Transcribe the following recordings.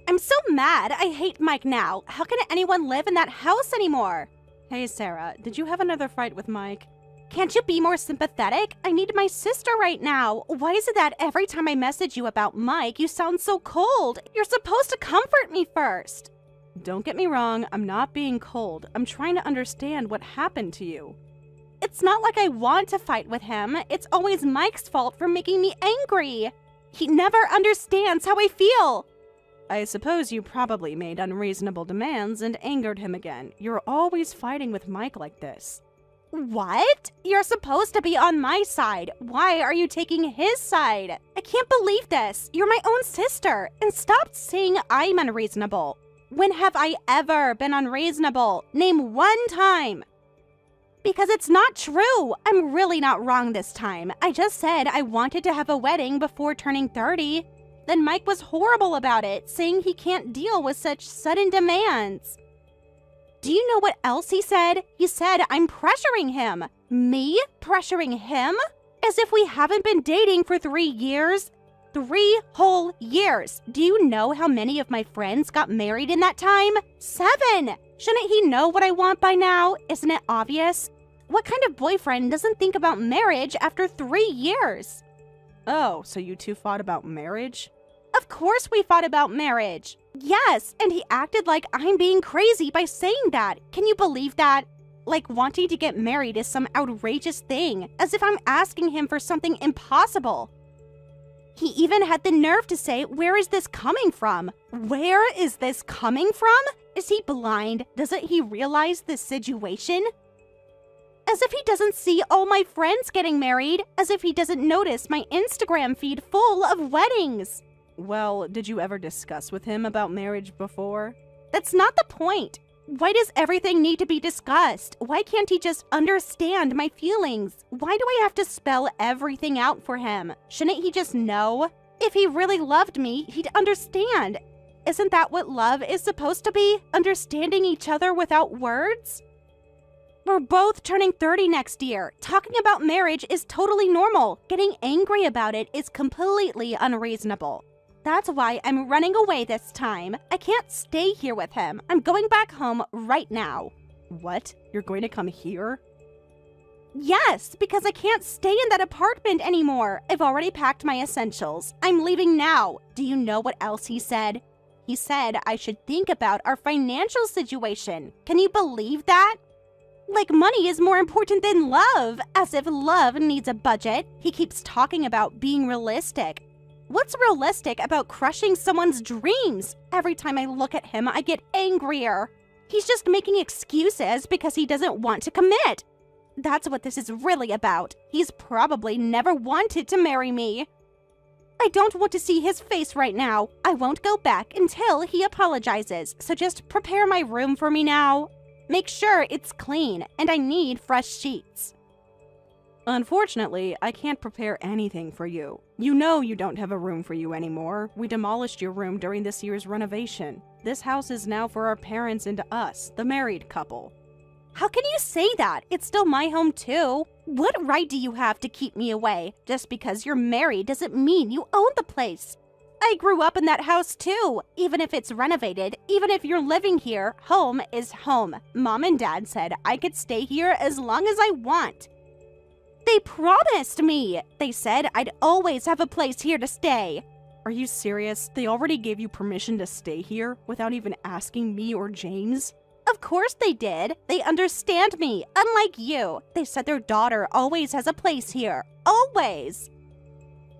I'm so mad. I hate Mike now. How can anyone live in that house anymore? Hey, Sarah, did you have another fight with Mike? Can't you be more sympathetic? I need my sister right now. Why is it that every time I message you about Mike, you sound so cold? You're supposed to comfort me first. Don't get me wrong, I'm not being cold. I'm trying to understand what happened to you. It's not like I want to fight with him. It's always Mike's fault for making me angry. He never understands how I feel. I suppose you probably made unreasonable demands and angered him again. You're always fighting with Mike like this. What? You're supposed to be on my side. Why are you taking his side? I can't believe this. You're my own sister. And stop saying I'm unreasonable. When have I ever been unreasonable? Name one time. Because it's not true. I'm really not wrong this time. I just said I wanted to have a wedding before turning 30. Then Mike was horrible about it, saying he can't deal with such sudden demands. Do you know what else he said? He said I'm pressuring him. Me? Pressuring him? As if we haven't been dating for 3 years? 3 whole years. Do you know how many of my friends got married in that time? 7! Shouldn't he know what I want by now? Isn't it obvious? What kind of boyfriend doesn't think about marriage after 3 years? Oh, so you two fought about marriage? Of course we fought about marriage. Yes, and he acted like I'm being crazy by saying that. Can you believe that? Like wanting to get married is some outrageous thing, as if I'm asking him for something impossible. He even had the nerve to say, where is this coming from? Where is this coming from? Is he blind? Doesn't he realize this situation? As if he doesn't see all my friends getting married. As if he doesn't notice my Instagram feed full of weddings. Well, did you ever discuss with him about marriage before? That's not the point. Why does everything need to be discussed? Why can't he just understand my feelings? Why do I have to spell everything out for him? Shouldn't he just know? If he really loved me, he'd understand. Isn't that what love is supposed to be? Understanding each other without words? We're both turning 30 next year. Talking about marriage is totally normal. Getting angry about it is completely unreasonable. That's why I'm running away this time. I can't stay here with him. I'm going back home right now. What? You're going to come here? Yes, because I can't stay in that apartment anymore. I've already packed my essentials. I'm leaving now. Do you know what else he said? He said I should think about our financial situation. Can you believe that? Like money is more important than love, as if love needs a budget. He keeps talking about being realistic. What's realistic about crushing someone's dreams? Every time I look at him, I get angrier. He's just making excuses because he doesn't want to commit. That's what this is really about. He's probably never wanted to marry me. I don't want to see his face right now. I won't go back until he apologizes, so just prepare my room for me now. Make sure it's clean, and I need fresh sheets. Unfortunately, I can't prepare anything for you. You know you don't have a room for you anymore. We demolished your room during this year's renovation. This house is now for our parents and us, the married couple. How can you say that? It's still my home too. What right do you have to keep me away? Just because you're married doesn't mean you own the place. I grew up in that house too. Even if it's renovated, even if you're living here, home is home. Mom and Dad said I could stay here as long as I want. They promised me. They said I'd always have a place here to stay. Are you serious? They already gave you permission to stay here without even asking me or James? Of course they did. They understand me, unlike you. They said their daughter always has a place here. Always.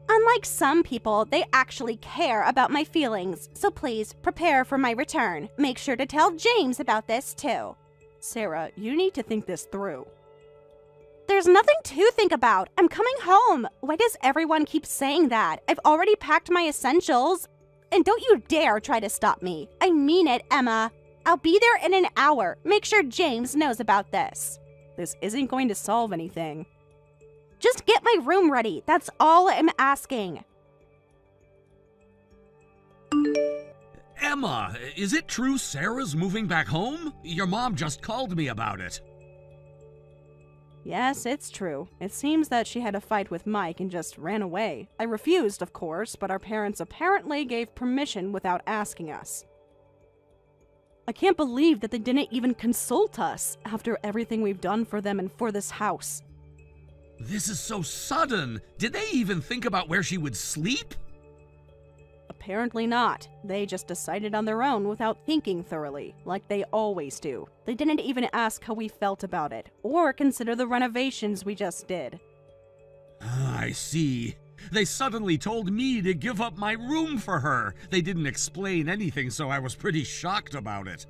Unlike some people, they actually care about my feelings. So please, prepare for my return. Make sure to tell James about this too. Sarah, you need to think this through. There's nothing to think about. I'm coming home. Why does everyone keep saying that? I've already packed my essentials. And don't you dare try to stop me. I mean it, Emma. I'll be there in an hour. Make sure James knows about this. This isn't going to solve anything. Just get my room ready. That's all I'm asking. Emma, is it true Sarah's moving back home? Your mom just called me about it. Yes, it's true. It seems that she had a fight with Mike and just ran away. I refused, of course, but our parents apparently gave permission without asking us. I can't believe that they didn't even consult us after everything we've done for them and for this house. This is so sudden. Did they even think about where she would sleep? Apparently not. They just decided on their own without thinking thoroughly, like they always do. They didn't even ask how we felt about it, or consider the renovations we just did. I see. They suddenly told me to give up my room for her. They didn't explain anything, so I was pretty shocked about it.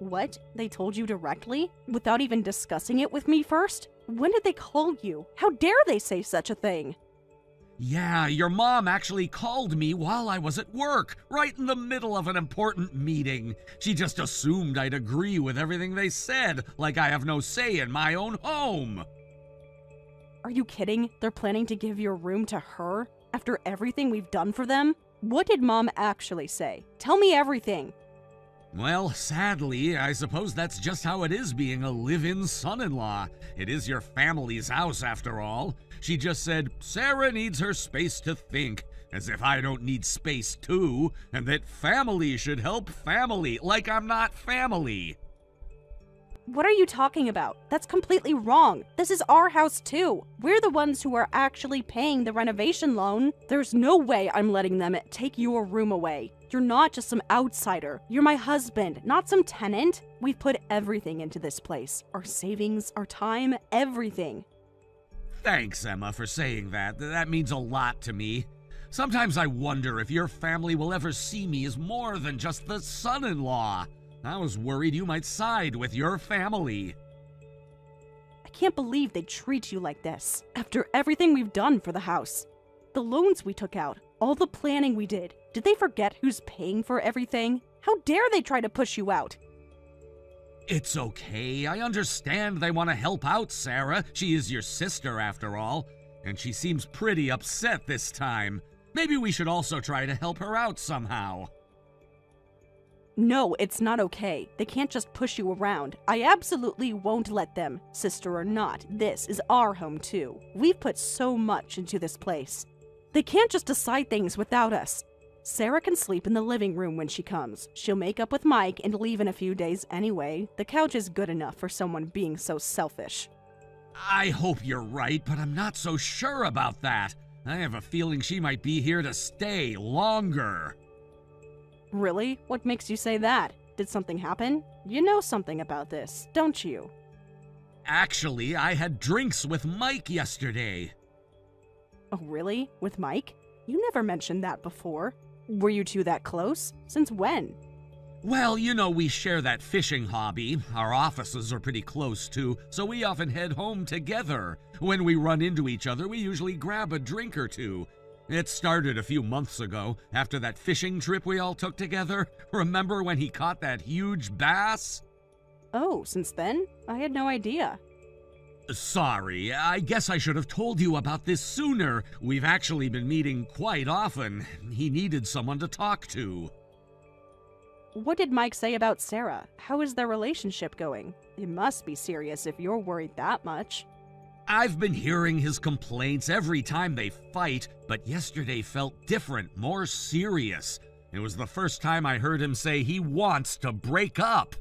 What? They told you directly? Without even discussing it with me first? When did they call you? How dare they say such a thing? Yeah, your mom actually called me while I was at work, right in the middle of an important meeting. She just assumed I'd agree with everything they said, like I have no say in my own home. Are you kidding? They're planning to give your room to her? After everything we've done for them? What did Mom actually say? Tell me everything. Well, sadly, I suppose that's just how it is being a live-in son-in-law. It is your family's house, after all. She just said, Sarah needs her space to think, as if I don't need space too, and that family should help family, like I'm not family. What are you talking about? That's completely wrong. This is our house too. We're the ones who are actually paying the renovation loan. There's no way I'm letting them take your room away. You're not just some outsider. You're my husband, not some tenant. We've put everything into this place. Our savings, our time, everything. Thanks, Emma, for saying that. That means a lot to me. Sometimes I wonder if your family will ever see me as more than just the son-in-law. I was worried you might side with your family. I can't believe they treat you like this, after everything we've done for the house. The loans we took out, all the planning we did. Did they forget who's paying for everything? How dare they try to push you out? It's okay. I understand they want to help out Sarah. She is your sister, after all. And she seems pretty upset this time. Maybe we should also try to help her out somehow. No, it's not okay. They can't just push you around. I absolutely won't let them. Sister or not, this is our home too. We've put so much into this place. They can't just decide things without us. Sarah can sleep in the living room when she comes. She'll make up with Mike and leave in a few days anyway. The couch is good enough for someone being so selfish. I hope you're right, but I'm not so sure about that. I have a feeling she might be here to stay longer. Really? What makes you say that? Did something happen? You know something about this, don't you? Actually, I had drinks with Mike yesterday. Oh, really? With Mike? You never mentioned that before. Were you two that close? Since when? Well, you know we share that fishing hobby. Our offices are pretty close too, so we often head home together. When we run into each other, we usually grab a drink or two. It started a few months ago, after that fishing trip we all took together. Remember when he caught that huge bass? Oh, since then? I had no idea. Sorry, I guess I should have told you about this sooner. We've actually been meeting quite often. He needed someone to talk to. What did Mike say about Sarah? How is their relationship going? It must be serious if you're worried that much. I've been hearing his complaints every time they fight, but yesterday felt different, more serious. It was the first time I heard him say he wants to break up.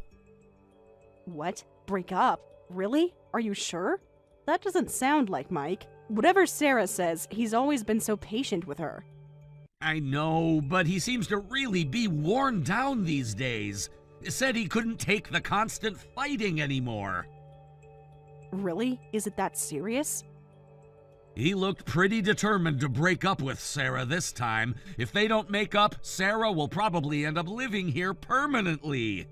What? Break up? Really? Are you sure? That doesn't sound like Mike. Whatever Sarah says, he's always been so patient with her. I know, but he seems to really be worn down these days. He said he couldn't take the constant fighting anymore. Really? Is it that serious? He looked pretty determined to break up with Sarah this time. If they don't make up, Sarah will probably end up living here permanently.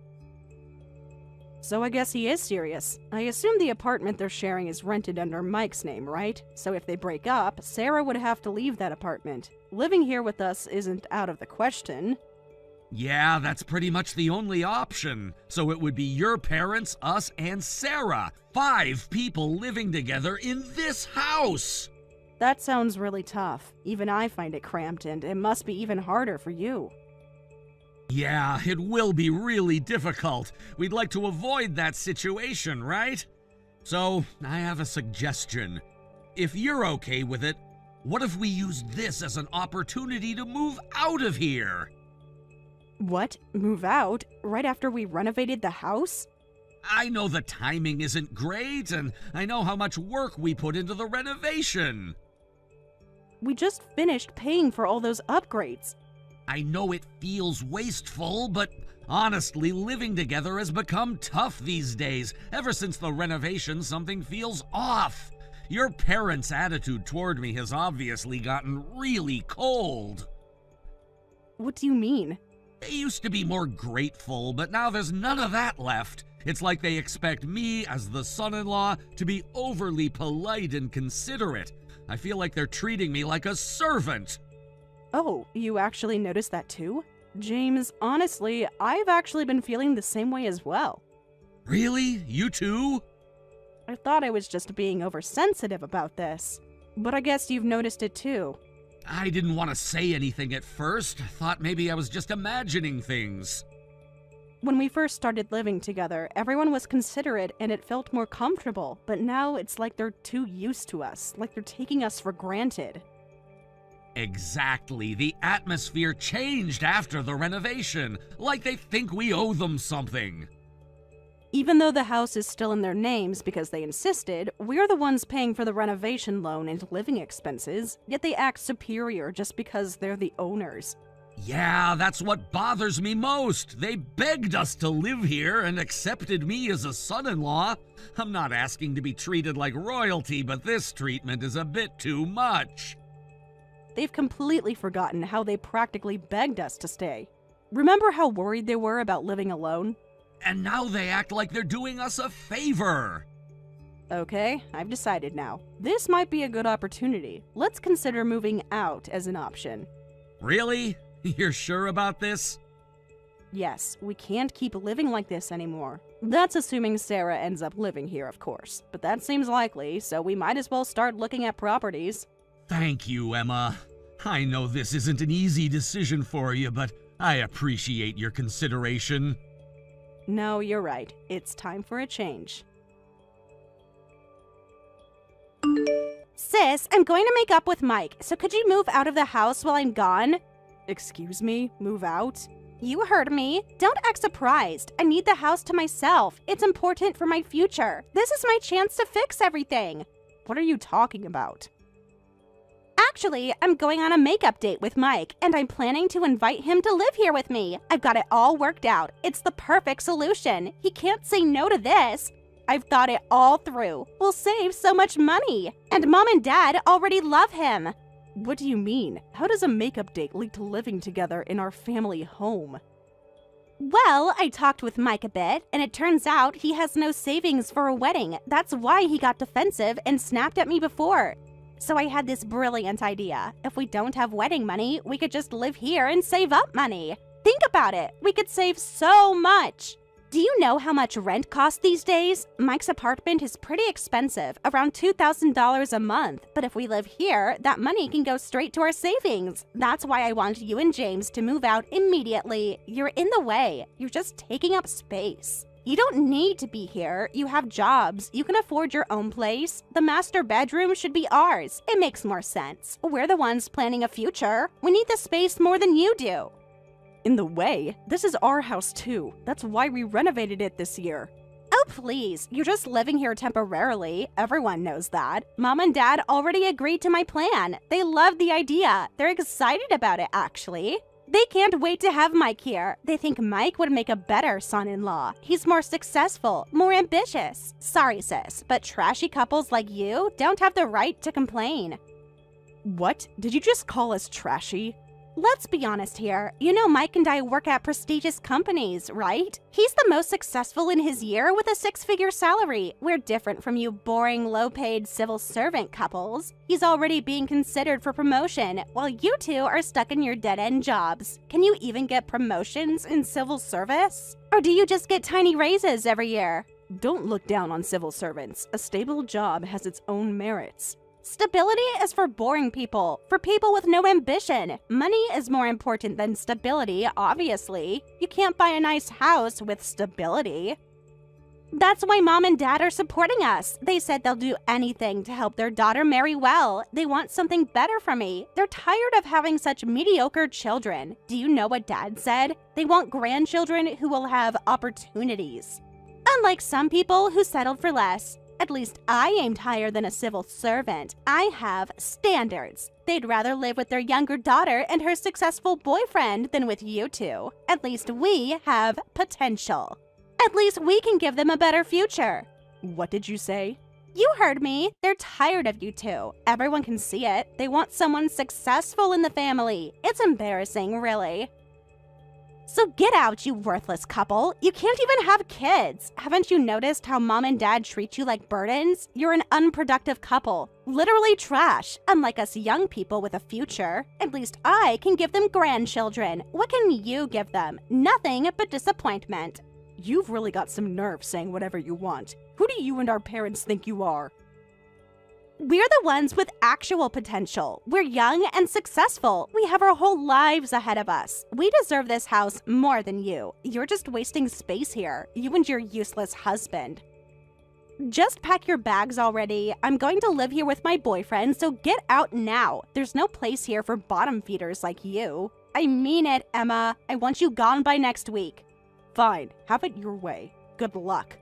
So I guess he is serious. I assume the apartment they're sharing is rented under Mike's name, right? So if they break up, Sarah would have to leave that apartment. Living here with us isn't out of the question. Yeah, that's pretty much the only option. So it would be your parents, us, and Sarah. 5 people living together in this house. That sounds really tough. Even I find it cramped, and it must be even harder for you. Yeah, it will be really difficult. We'd like to avoid that situation, right? So, I have a suggestion. If you're okay with it, what if we use this as an opportunity to move out of here? What? Move out? Right after we renovated the house? I know the timing isn't great, and I know how much work we put into the renovation. We just finished paying for all those upgrades. I know it feels wasteful, but honestly, living together has become tough these days. Ever since the renovation, something feels off. Your parents' attitude toward me has obviously gotten really cold. What do you mean? They used to be more grateful, but now there's none of that left. It's like they expect me, as the son-in-law, to be overly polite and considerate. I feel like they're treating me like a servant. Oh, you actually noticed that too? James, honestly, I've actually been feeling the same way as well. Really? You too? I thought I was just being oversensitive about this. But I guess you've noticed it too. I didn't want to say anything at first. I thought maybe I was just imagining things. When we first started living together, everyone was considerate and it felt more comfortable, but now it's like they're too used to us, like they're taking us for granted. Exactly. The atmosphere changed after the renovation, like they think we owe them something. Even though the house is still in their names because they insisted, we're the ones paying for the renovation loan and living expenses, yet they act superior just because they're the owners. Yeah, that's what bothers me most. They begged us to live here and accepted me as a son-in-law. I'm not asking to be treated like royalty, but this treatment is a bit too much. They've completely forgotten how they practically begged us to stay. Remember how worried they were about living alone? And now they act like they're doing us a favor. Okay, I've decided now. This might be a good opportunity. Let's consider moving out as an option. Really? You're sure about this? Yes, we can't keep living like this anymore. That's assuming Sarah ends up living here, of course. But that seems likely, so we might as well start looking at properties. Thank you, Emma. I know this isn't an easy decision for you, but I appreciate your consideration. No, you're right. It's time for a change. Sis, I'm going to make up with Mike, so could you move out of the house while I'm gone? Excuse me? Move out? You heard me. Don't act surprised. I need the house to myself. It's important for my future. This is my chance to fix everything. What are you talking about? Actually, I'm going on a makeup date with Mike, and I'm planning to invite him to live here with me. I've got it all worked out. It's the perfect solution. He can't say no to this. I've thought it all through. We'll save so much money. And Mom and Dad already love him. What do you mean? How does a makeup date lead to living together in our family home? Well, I talked with Mike a bit, and it turns out he has no savings for a wedding. That's why he got defensive and snapped at me before. So I had this brilliant idea. If we don't have wedding money, we could just live here and save up money. Think about it. We could save so much. Do you know how much rent costs these days? Mike's apartment is pretty expensive, around $2,000 a month. But if we live here, that money can go straight to our savings. That's why I want you and James to move out immediately. You're in the way. You're just taking up space. You don't need to be here. You have jobs. You can afford your own place. The master bedroom should be ours. It makes more sense. We're the ones planning a future. We need the space more than you do. In the way? This is our house too. That's why we renovated it this year. Oh, please. You're just living here temporarily. Everyone knows that. Mom and Dad already agreed to my plan. They love the idea. They're excited about it, actually. They can't wait to have Mike here. They think Mike would make a better son-in-law. He's more successful, more ambitious. Sorry, sis, but trashy couples like you don't have the right to complain. What? Did you just call us trashy? Let's be honest here. You know Mike and I work at prestigious companies, right? He's the most successful in his year with a 6-figure salary. We're different from you boring, low-paid civil servant couples. He's already being considered for promotion, while you two are stuck in your dead-end jobs. Can you even get promotions in civil service? Or do you just get tiny raises every year? Don't look down on civil servants. A stable job has its own merits. Stability is for boring people, for people with no ambition. Money is more important than stability, obviously. You can't buy a nice house with stability. That's why Mom and Dad are supporting us. They said they'll do anything to help their daughter marry well. They want something better for me. They're tired of having such mediocre children. Do you know what Dad said? They want grandchildren who will have opportunities. Unlike some people who settled for less. At least I aimed higher than a civil servant. I have standards. They'd rather live with their younger daughter and her successful boyfriend than with you two. At least we have potential. At least we can give them a better future. What did you say? You heard me. They're tired of you two. Everyone can see it. They want someone successful in the family. It's embarrassing, really. So get out, you worthless couple. You can't even have kids. Haven't you noticed how Mom and Dad treat you like burdens? You're an unproductive couple. Literally trash. Unlike us young people with a future. At least I can give them grandchildren. What can you give them? Nothing but disappointment. You've really got some nerve saying whatever you want. Who do you and our parents think you are? We're the ones with actual potential. We're young and successful. We have our whole lives ahead of us. We deserve this house more than you. You're just wasting space here, you and your useless husband. Just pack your bags already. I'm going to live here with my boyfriend, so get out now. There's no place here for bottom feeders like you. I mean it, Emma. I want you gone by next week. Fine, have it your way. Good luck.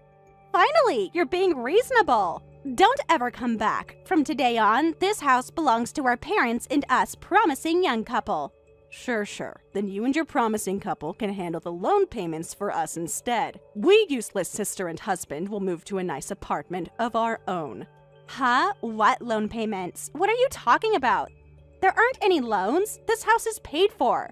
Finally, you're being reasonable. Don't ever come back. From today on, this house belongs to our parents and us promising young couple. Sure. Then you and your promising couple can handle the loan payments for us instead. We useless sister and husband will move to a nice apartment of our own. Huh? What loan payments? What are you talking about? There aren't any loans. This house is paid for.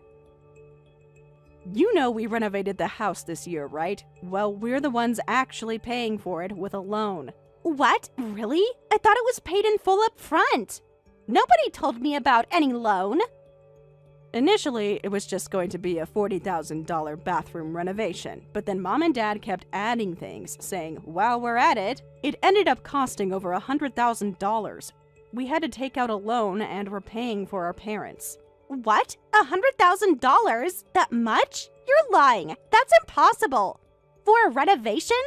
You know we renovated the house this year, right? Well, we're the ones actually paying for it with a loan. What? Really? I thought it was paid in full up front. Nobody told me about any loan. Initially, it was just going to be a $40,000 bathroom renovation, but then Mom and Dad kept adding things, saying, while we're at it, it ended up costing over $100,000. We had to take out a loan and we're paying for our parents. What? $100,000? That much? You're lying. That's impossible. For a renovation?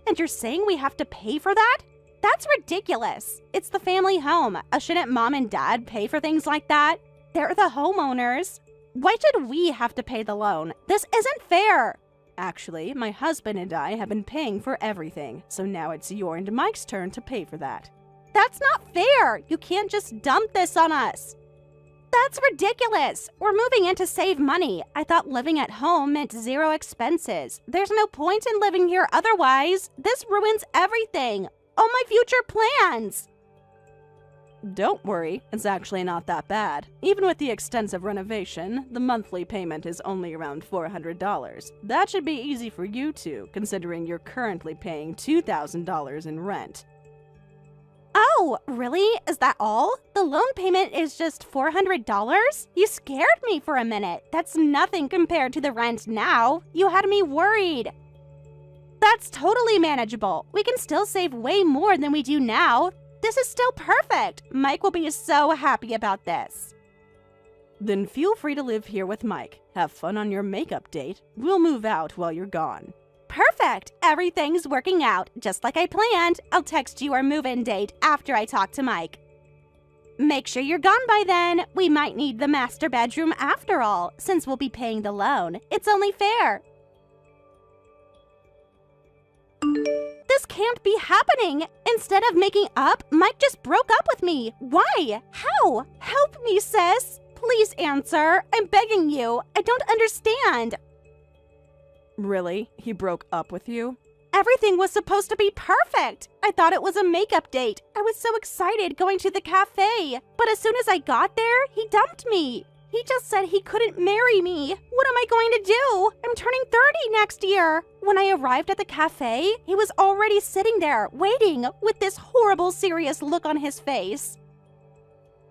And you're saying we have to pay for that? That's ridiculous. It's the family home. Shouldn't Mom and Dad pay for things like that? They're the homeowners. Why should we have to pay the loan? This isn't fair. Actually, my husband and I have been paying for everything, so now it's your and Mike's turn to pay for that. That's not fair. You can't just dump this on us. That's ridiculous. We're moving in to save money. I thought living at home meant zero expenses. There's no point in living here otherwise. This ruins everything. All my future plans. Don't worry, it's actually not that bad. Even with the extensive renovation, the monthly payment is only around $400. That should be easy for you two, considering you're currently paying $2,000 in rent. Oh, really? Is that all? The loan payment is just $400? You scared me for a minute. That's nothing compared to the rent now. You had me worried. That's totally manageable. We can still save way more than we do now. This is still perfect. Mike will be so happy about this. Then feel free to live here with Mike. Have fun on your makeup date. We'll move out while you're gone. Perfect! Everything's working out, just like I planned. I'll text you our move-in date after I talk to Mike. Make sure you're gone by then. We might need the master bedroom after all, since we'll be paying the loan. It's only fair. This can't be happening. Instead of making up, Mike just broke up with me. Why? How? Help me, sis. Please answer. I'm begging you. I don't understand. Really? He broke up with you? Everything was supposed to be perfect. I thought it was a makeup date. I was so excited going to the cafe. But as soon as I got there, he dumped me. He just said he couldn't marry me. What am I going to do? I'm turning 30 next year. When I arrived at the cafe, he was already sitting there, waiting, with this horrible, serious look on his face.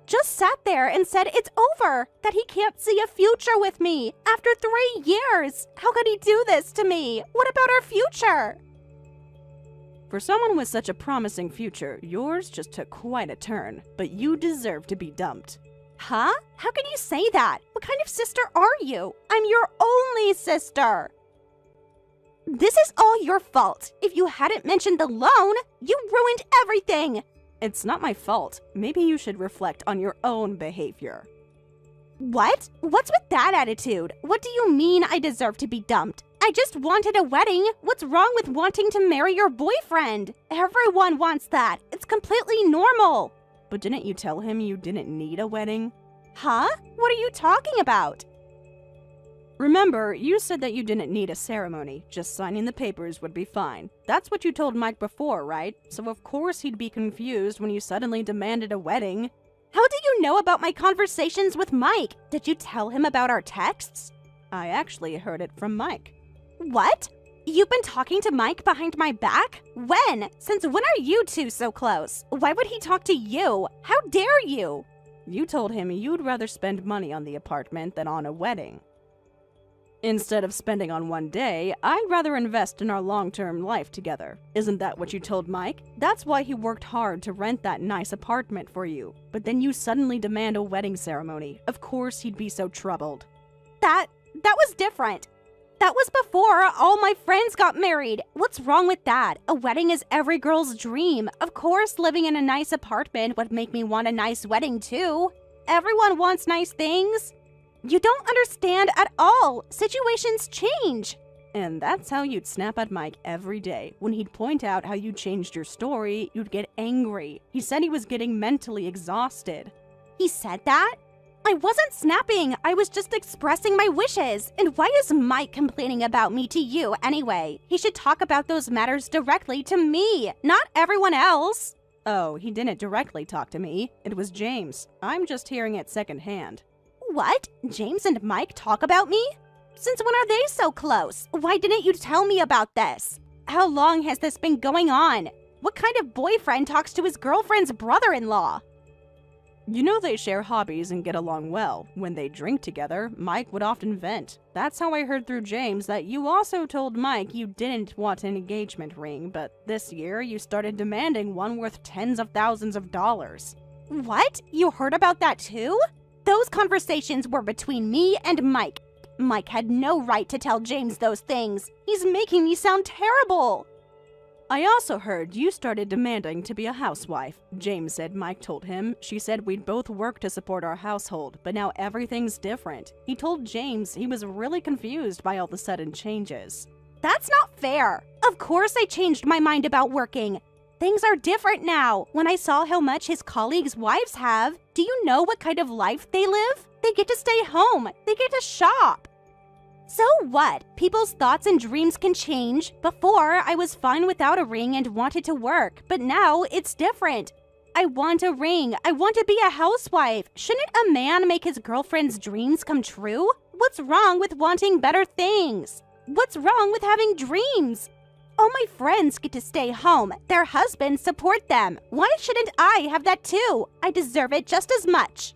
Just sat there and said it's over, that he can't see a future with me. After 3 years, how could he do this to me? What about our future? For someone with such a promising future, yours just took quite a turn, but you deserve to be dumped. Huh? How can you say that? What kind of sister are you? I'm your only sister. This is all your fault. If you hadn't mentioned the loan, you ruined everything. It's not my fault. Maybe you should reflect on your own behavior. What? What's with that attitude? What do you mean I deserve to be dumped? I just wanted a wedding. What's wrong with wanting to marry your boyfriend? Everyone wants that. It's completely normal. But didn't you tell him you didn't need a wedding? Huh? What are you talking about? Remember, you said that you didn't need a ceremony. Just signing the papers would be fine. That's what you told Mike before, right? So of course he'd be confused when you suddenly demanded a wedding. How do you know about my conversations with Mike? Did you tell him about our texts? I actually heard it from Mike. What? You've been talking to Mike behind my back? When? Since when are you two so close? Why would he talk to you? How dare you? You told him you'd rather spend money on the apartment than on a wedding. Instead of spending on one day, I'd rather invest in our long-term life together. Isn't that what you told Mike? That's why he worked hard to rent that nice apartment for you. But then you suddenly demand a wedding ceremony. Of course he'd be so troubled. That was different. That was before all my friends got married. What's wrong with that? A wedding is every girl's dream. Of course, living in a nice apartment would make me want a nice wedding too. Everyone wants nice things. You don't understand at all. Situations change. And that's how you'd snap at Mike every day. When he'd point out how you changed your story, you'd get angry. He said he was getting mentally exhausted. He said that? I wasn't snapping. I was just expressing my wishes. And why is Mike complaining about me to you anyway? He should talk about those matters directly to me, not everyone else. Oh, he didn't directly talk to me. It was James. I'm just hearing it secondhand. What? James and Mike talk about me? Since when are they so close? Why didn't you tell me about this? How long has this been going on? What kind of boyfriend talks to his girlfriend's brother-in-law? You know they share hobbies and get along well. When they drink together, Mike would often vent. That's how I heard through James that you also told Mike you didn't want an engagement ring, but this year you started demanding one worth tens of thousands of dollars. What? You heard about that too? Those conversations were between me and Mike. Mike had no right to tell James those things. He's making me sound terrible. I also heard you started demanding to be a housewife. James said Mike told him. She said we'd both work to support our household, but now everything's different. He told James he was really confused by all the sudden changes. That's not fair. Of course I changed my mind about working. Things are different now. When I saw how much his colleagues' wives have, do you know what kind of life they live? They get to stay home. They get to shop. So what? People's thoughts and dreams can change. Before, I was fine without a ring and wanted to work, but now it's different. I want a ring. I want to be a housewife. Shouldn't a man make his girlfriend's dreams come true? What's wrong with wanting better things? What's wrong with having dreams? All my friends get to stay home. Their husbands support them. Why shouldn't I have that too? I deserve it just as much.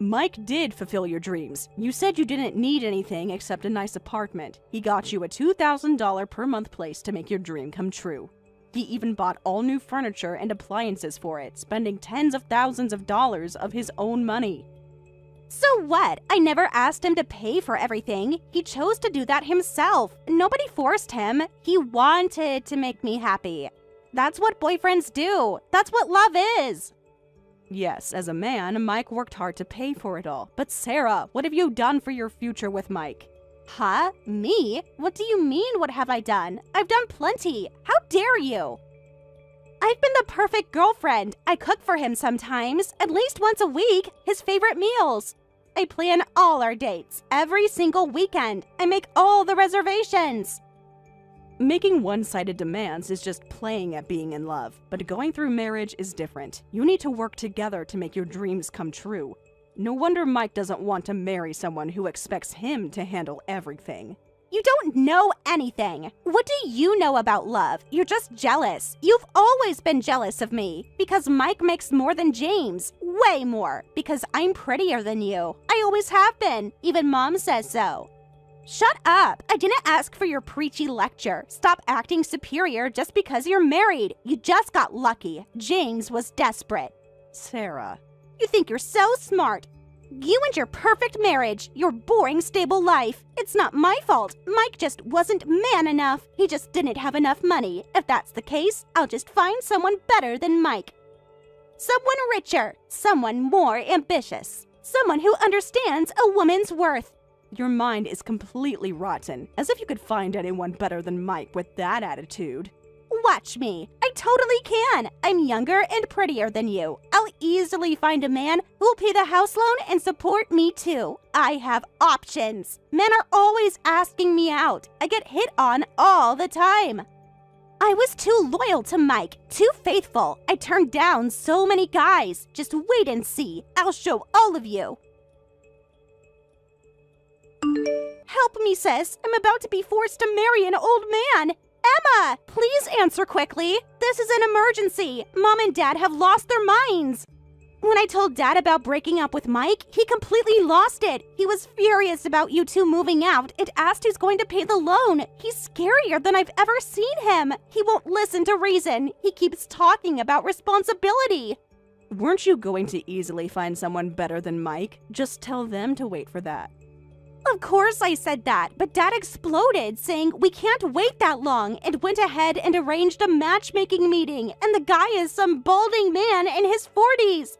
Mike did fulfill your dreams. You said you didn't need anything except a nice apartment. He got you a $2,000 per month place to make your dream come true. He even bought all new furniture and appliances for it, spending tens of thousands of dollars of his own money. So what? I never asked him to pay for everything. He chose to do that himself. Nobody forced him. He wanted to make me happy. That's what boyfriends do. That's what love is. Yes, as a man, Mike worked hard to pay for it all. But Sarah, what have you done for your future with Mike? Huh? Me? What do you mean, what have I done? I've done plenty. How dare you? I've been the perfect girlfriend. I cook for him sometimes, at least once a week, his favorite meals. I plan all our dates, every single weekend. I make all the reservations. Making one-sided demands is just playing at being in love, but going through marriage is different. You need to work together to make your dreams come true. No wonder Mike doesn't want to marry someone who expects him to handle everything. You don't know anything. What do you know about love? You're just jealous. You've always been jealous of me. Because Mike makes more than James. Way more. Because I'm prettier than you. I always have been. Even Mom says so. Shut up. I didn't ask for your preachy lecture. Stop acting superior just because you're married. You just got lucky. James was desperate. Sarah. You think you're so smart. You and your perfect marriage, your boring, stable life. It's not my fault. Mike just wasn't man enough. He just didn't have enough money. If that's the case, I'll just find someone better than Mike. Someone richer, someone more ambitious, someone who understands a woman's worth. Your mind is completely rotten, as if you could find anyone better than Mike with that attitude. Watch me. I totally can. I'm younger and prettier than you. I'll easily find a man who will pay the house loan and support me too. I have options. Men are always asking me out. I get hit on all the time. I was too loyal to Mike, too faithful. I turned down so many guys. Just wait and see. I'll show all of you. Help me, sis. I'm about to be forced to marry an old man. Emma, please answer quickly. This is an emergency. Mom and Dad have lost their minds. When I told Dad about breaking up with Mike, he completely lost it. He was furious about you two moving out and asked who's going to pay the loan. He's scarier than I've ever seen him. He won't listen to reason. He keeps talking about responsibility. Weren't you going to easily find someone better than Mike? Just tell them to wait for that. Of course I said that, but Dad exploded, saying we can't wait that long, and went ahead and arranged a matchmaking meeting, and the guy is some balding man in his 40s.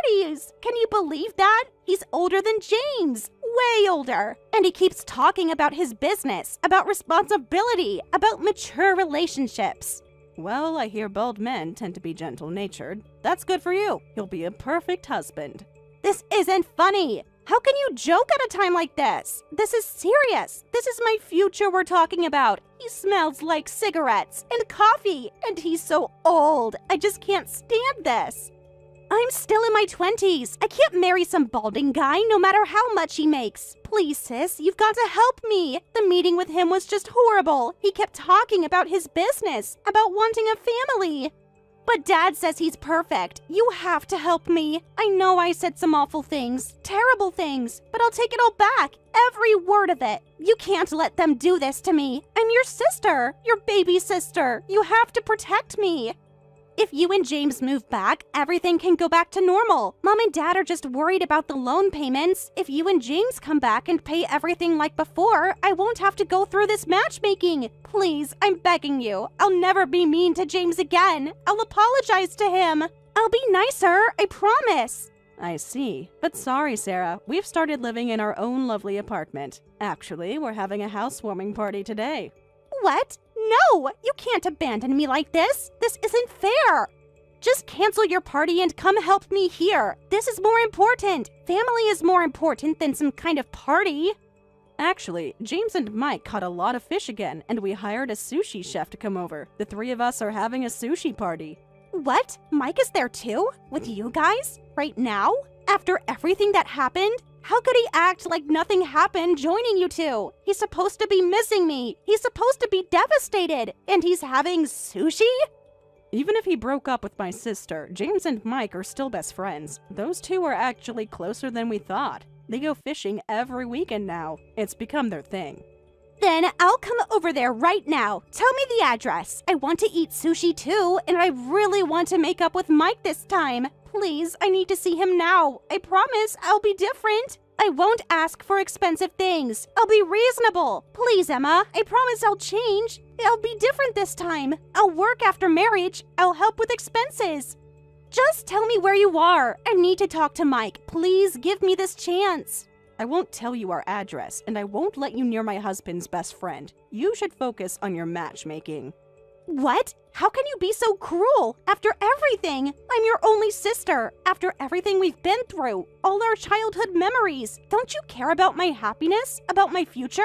40s! Can you believe that? He's older than James. Way older. And he keeps talking about his business, about responsibility, about mature relationships. Well, I hear bald men tend to be gentle-natured. That's good for you. You'll be a perfect husband. This isn't funny. How can you joke at a time like this? This is serious. This is my future we're talking about. He smells like cigarettes and coffee, and he's so old. I just can't stand this. I'm still in my 20s. I can't marry some balding guy no matter how much he makes. Please, sis, you've got to help me. The meeting with him was just horrible. He kept talking about his business, about wanting a family. But Dad says he's perfect. You have to help me. I know I said some awful things, terrible things, but I'll take it all back. Every word of it. You can't let them do this to me. I'm your sister, your baby sister. You have to protect me. If you and James move back, everything can go back to normal. Mom and Dad are just worried about the loan payments. If you and James come back and pay everything like before, I won't have to go through this matchmaking. Please, I'm begging you. I'll never be mean to James again. I'll apologize to him. I'll be nicer, I promise. I see. But sorry, Sarah. We've started living in our own lovely apartment. Actually, we're having a housewarming party today. What? No! You can't abandon me like this! This isn't fair! Just cancel your party and come help me here! This is more important! Family is more important than some kind of party! Actually, James and Mike caught a lot of fish again, and we hired a sushi chef to come over. The three of us are having a sushi party. What? Mike is there too? With you guys? Right now? After everything that happened? How could he act like nothing happened joining you two? He's supposed to be missing me. He's supposed to be devastated. And he's having sushi? Even if he broke up with my sister, James and Mike are still best friends. Those two are actually closer than we thought. They go fishing every weekend now. It's become their thing. Then I'll come over there right now. Tell me the address. I want to eat sushi too, and I really want to make up with Mike this time. Please, I need to see him now. I promise I'll be different. I won't ask for expensive things. I'll be reasonable. Please, Emma, I promise I'll change. I'll be different this time. I'll work after marriage. I'll help with expenses. Just tell me where you are. I need to talk to Mike. Please give me this chance. I won't tell you our address, and I won't let you near my husband's best friend. You should focus on your matchmaking. What? How can you be so cruel? After everything, I'm your only sister. After everything we've been through, all our childhood memories, don't you care about my happiness? About my future?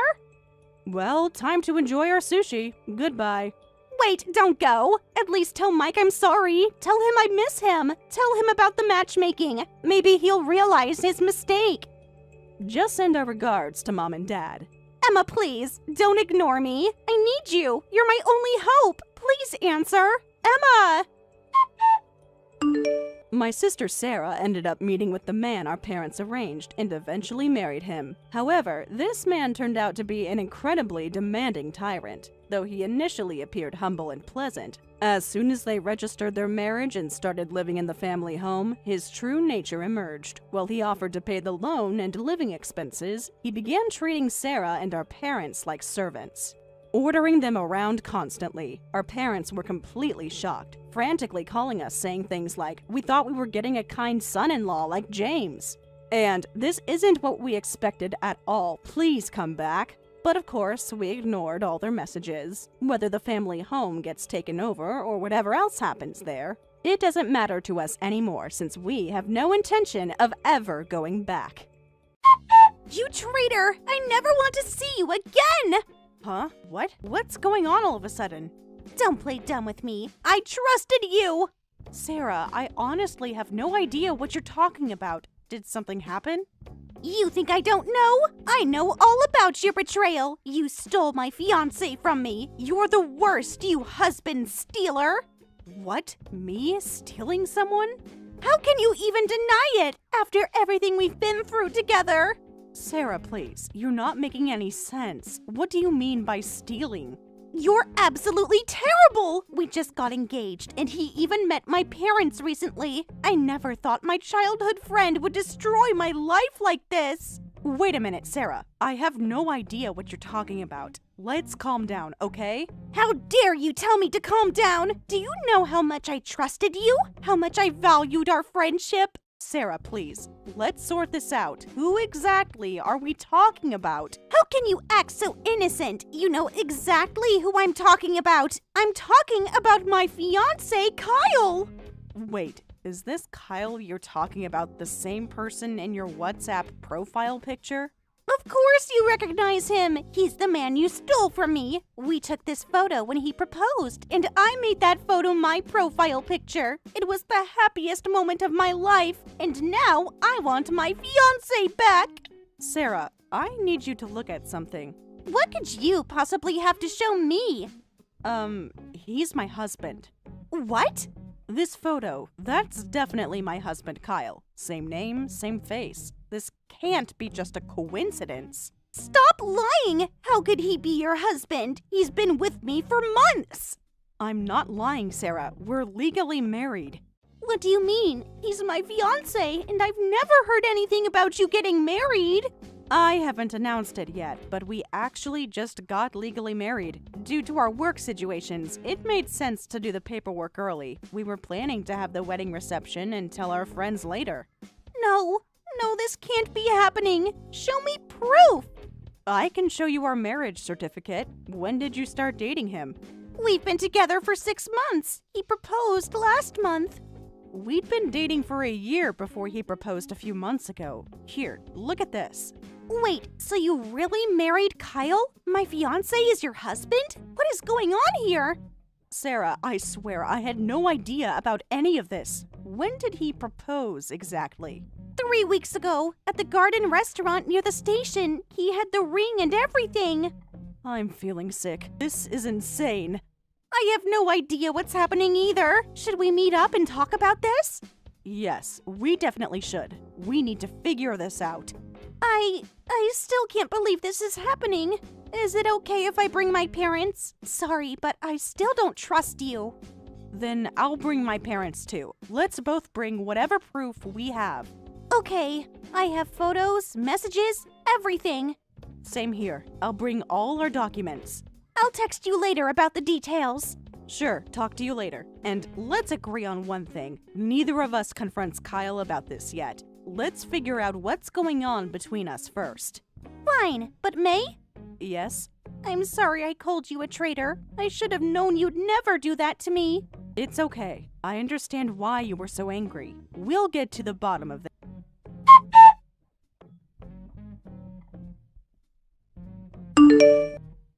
Well, time to enjoy our sushi. Goodbye. Wait, don't go. At least tell Mike I'm sorry. Tell him I miss him. Tell him about the matchmaking. Maybe he'll realize his mistake. Just send our regards to Mom and Dad. Emma, please, don't ignore me. I need you. You're my only hope. Please answer. Emma! My sister Sarah ended up meeting with the man our parents arranged and eventually married him. However, this man turned out to be an incredibly demanding tyrant, though he initially appeared humble and pleasant. As soon as they registered their marriage and started living in the family home, his true nature emerged. While he offered to pay the loan and living expenses, he began treating Sarah and our parents like servants, ordering them around constantly. Our parents were completely shocked, frantically calling us saying things like, "We thought we were getting a kind son-in-law like James." And "This isn't what we expected at all. Please come back." But of course, we ignored all their messages. Whether the family home gets taken over or whatever else happens there, it doesn't matter to us anymore since we have no intention of ever going back. You traitor! I never want to see you again! Huh? What? What's going on all of a sudden? Don't play dumb with me. I trusted you! Sarah, I honestly have no idea what you're talking about. Did something happen? You think I don't know? I know all about your betrayal. You stole my fiancé from me. You're the worst, you husband stealer. What? Me stealing someone? How can you even deny it after everything we've been through together? Sarah, please. You're not making any sense. What do you mean by stealing? You're absolutely terrible! We just got engaged, and he even met my parents recently. I never thought my childhood friend would destroy my life like this. Wait a minute, Sarah. I have no idea what you're talking about. Let's calm down, okay? How dare you tell me to calm down? Do you know how much I trusted you? How much I valued our friendship? Sarah, please. Let's sort this out. Who exactly are we talking about? How can you act so innocent? You know exactly who I'm talking about. I'm talking about my fiancé, Kyle. Wait, is this Kyle you're talking about the same person in your WhatsApp profile picture? Of course you recognize him. He's the man you stole from me. We took this photo when he proposed, and I made that photo my profile picture. It was the happiest moment of my life, and now I want my fiancé back. Sarah, I need you to look at something. What could you possibly have to show me? He's my husband. What? This photo, that's definitely my husband, Kyle. Same name, same face. This can't be just a coincidence. Stop lying! How could he be your husband? He's been with me for months! I'm not lying, Sarah. We're legally married. What do you mean? He's my fiancé, and I've never heard anything about you getting married. I haven't announced it yet, but we actually just got legally married. Due to our work situations, it made sense to do the paperwork early. We were planning to have the wedding reception and tell our friends later. No, this can't be happening. Show me proof. I can show you our marriage certificate. When did you start dating him? We've been together for 6 months. He proposed last month. We'd been dating for a year before he proposed a few months ago. Here, look at this. Wait, so you really married Kyle? My fiancé is your husband? What is going on here? Sarah, I swear I had no idea about any of this. When did he propose exactly? 3 weeks ago, at the Garden restaurant near the station. He had the ring and everything. I'm feeling sick. This is insane. I have no idea what's happening either. Should we meet up and talk about this? Yes, we definitely should. We need to figure this out. I still can't believe this is happening. Is it okay if I bring my parents? Sorry, but I still don't trust you. Then I'll bring my parents too. Let's both bring whatever proof we have. Okay, I have photos, messages, everything. Same here. I'll bring all our documents. I'll text you later about the details. Sure, talk to you later. And let's agree on one thing. Neither of us confronts Kyle about this yet. Let's figure out what's going on between us first. Fine, but May? Yes? I'm sorry I called you a traitor. I should have known you'd never do that to me. It's okay. I understand why you were so angry. We'll get to the bottom of this.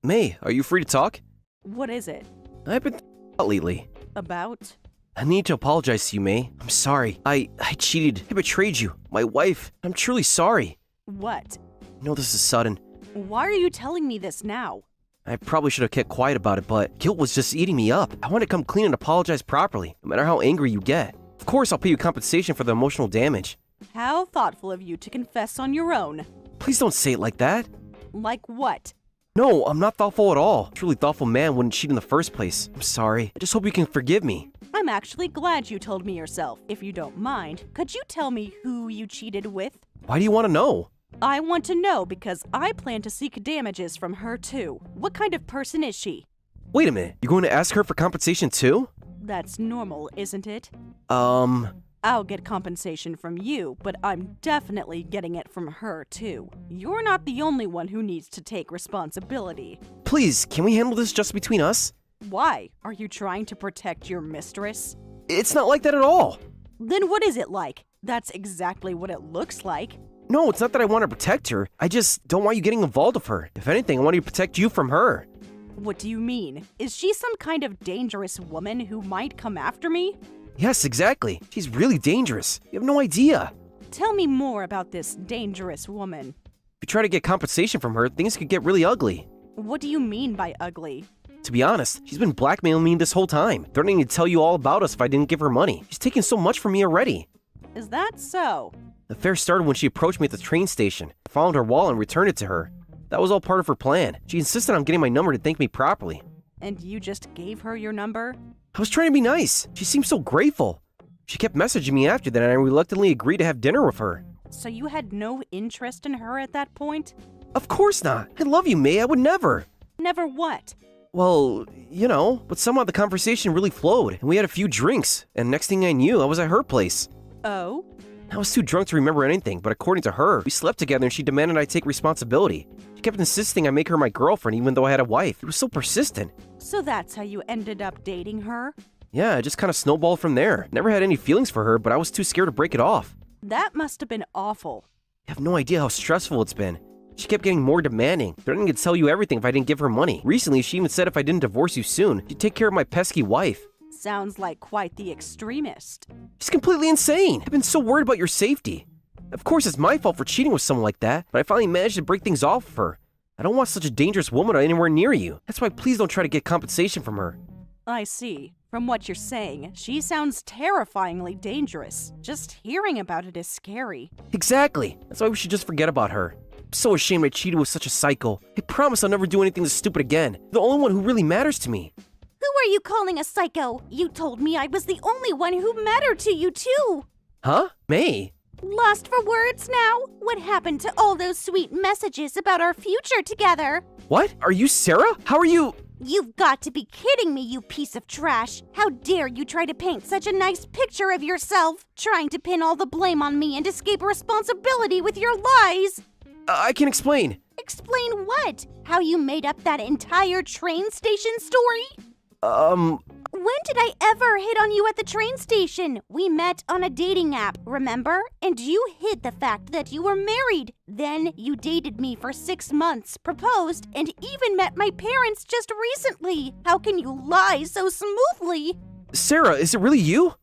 May, are you free to talk? What is it? I've been lately. About? I need to apologize to you, May. I'm sorry. I cheated. I betrayed you. My wife. I'm truly sorry. What? I know this is sudden. Why are you telling me this now? I probably should have kept quiet about it, but guilt was just eating me up. I want to come clean and apologize properly, no matter how angry you get. Of course I'll pay you compensation for the emotional damage. How thoughtful of you to confess on your own. Please don't say it like that. Like what? No, I'm not thoughtful at all. A truly thoughtful man wouldn't cheat in the first place. I'm sorry. I just hope you can forgive me. I'm actually glad you told me yourself. If you don't mind, could you tell me who you cheated with? Why do you want to know? I want to know because I plan to seek damages from her too. What kind of person is she? Wait a minute. You're going to ask her for compensation too? That's normal, isn't it? I'll get compensation from you, but I'm definitely getting it from her too. You're not the only one who needs to take responsibility. Please, can we handle this just between us? Why? Are you trying to protect your mistress? It's not like that at all. Then what is it like? That's exactly what it looks like. No, it's not that I want to protect her. I just don't want you getting involved with her. If anything, I want to protect you from her. What do you mean? Is she some kind of dangerous woman who might come after me? Yes, exactly. She's really dangerous. You have no idea. Tell me more about this dangerous woman. If you try to get compensation from her, things could get really ugly. What do you mean by ugly? To be honest, she's been blackmailing me this whole time, threatening to tell you all about us if I didn't give her money. She's taken so much from me already. Is that so? The affair started when she approached me at the train station. I found her wallet and returned it to her. That was all part of her plan. She insisted on getting my number to thank me properly. And you just gave her your number? I was trying to be nice. She seemed so grateful. She kept messaging me after that and I reluctantly agreed to have dinner with her. So you had no interest in her at that point? Of course not. I love you, May. I would never. Never what? Well, you know, but somehow the conversation really flowed, and we had a few drinks, and next thing I knew, I was at her place. Oh? I was too drunk to remember anything, but according to her, we slept together and she demanded I take responsibility. She kept insisting I make her my girlfriend even though I had a wife. It was so persistent. So that's how you ended up dating her? Yeah, it just kind of snowballed from there. Never had any feelings for her, but I was too scared to break it off. That must have been awful. You have no idea how stressful it's been. She kept getting more demanding, threatening to tell you everything if I didn't give her money. Recently, she even said if I didn't divorce you soon, she'd take care of my pesky wife. Sounds like quite the extremist. She's completely insane. I've been so worried about your safety. Of course, it's my fault for cheating with someone like that, but I finally managed to break things off of her. I don't want such a dangerous woman anywhere near you. That's why please don't try to get compensation from her. I see. From what you're saying, she sounds terrifyingly dangerous. Just hearing about it is scary. Exactly. That's why we should just forget about her. I'm so ashamed I cheated with such a psycho. I promise I'll never do anything this stupid again. The only one who really matters to me. Who are you calling a psycho? You told me I was the only one who mattered to you, too. Huh? May? Lost for words now? What happened to all those sweet messages about our future together? What? Are you Sarah? How are you? You've got to be kidding me, you piece of trash. How dare you try to paint such a nice picture of yourself, trying to pin all the blame on me and escape responsibility with your lies. I can explain. Explain what? How you made up that entire train station story? When did I ever hit on you at the train station? We met on a dating app, remember? And you hid the fact that you were married. Then you dated me for 6 months, proposed, and even met my parents just recently. How can you lie so smoothly? Sarah, is it really you?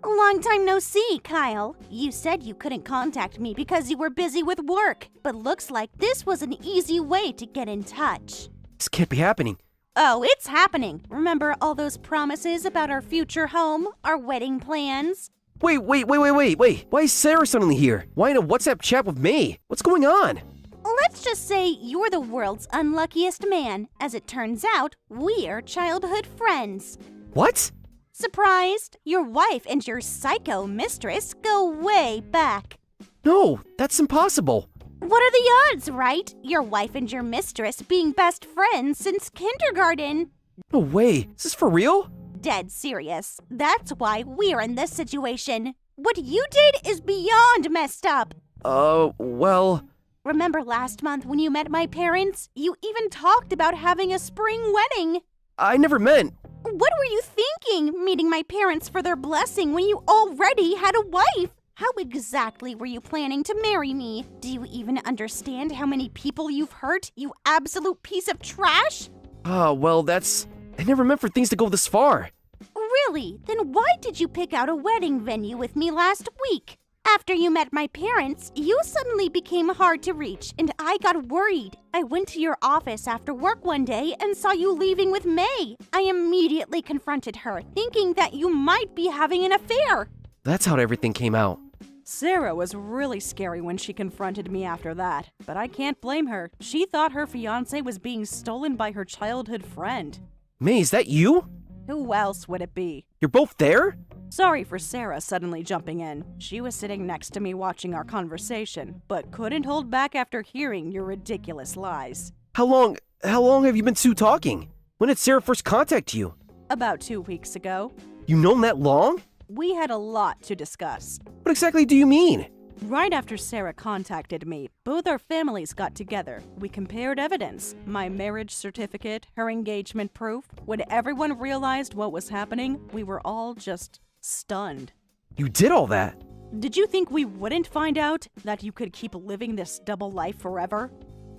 Long time no see, Kyle. You said you couldn't contact me because you were busy with work, but looks like this was an easy way to get in touch. This can't be happening. Oh, it's happening. Remember all those promises about our future home, our wedding plans? Wait. Why is Sarah suddenly here? Why in a WhatsApp chat with me? What's going on? Let's just say you're the world's unluckiest man. As it turns out, we're childhood friends. What? Surprised? Your wife and your psycho mistress go way back. No, that's impossible. What are the odds, right? Your wife and your mistress being best friends since kindergarten. No way. Is this for real? Dead serious. That's why we're in this situation. What you did is beyond messed up. Well... Remember last month when you met my parents? You even talked about having a spring wedding. I never meant... What were you thinking, meeting my parents for their blessing when you already had a wife? How exactly were you planning to marry me? Do you even understand how many people you've hurt, you absolute piece of trash? Well, that's... I never meant for things to go this far. Really? Then why did you pick out a wedding venue with me last week? After you met my parents, you suddenly became hard to reach, and I got worried. I went to your office after work one day and saw you leaving with May. I immediately confronted her, thinking that you might be having an affair. That's how everything came out. Sarah was really scary when she confronted me after that, but I can't blame her. She thought her fiancé was being stolen by her childhood friend. May, is that you? Who else would it be? You're both there? Sorry for Sarah suddenly jumping in. She was sitting next to me watching our conversation, but couldn't hold back after hearing your ridiculous lies. How long have you been two talking? When did Sarah first contact you? About 2 weeks ago, You known that long? we had a lot to discuss. What exactly do you mean? Right after Sarah contacted me, both our families got together. We compared evidence, my marriage certificate, her engagement proof. When everyone realized what was happening, we were all just stunned. You did all that? Did you think we wouldn't find out that you could keep living this double life forever?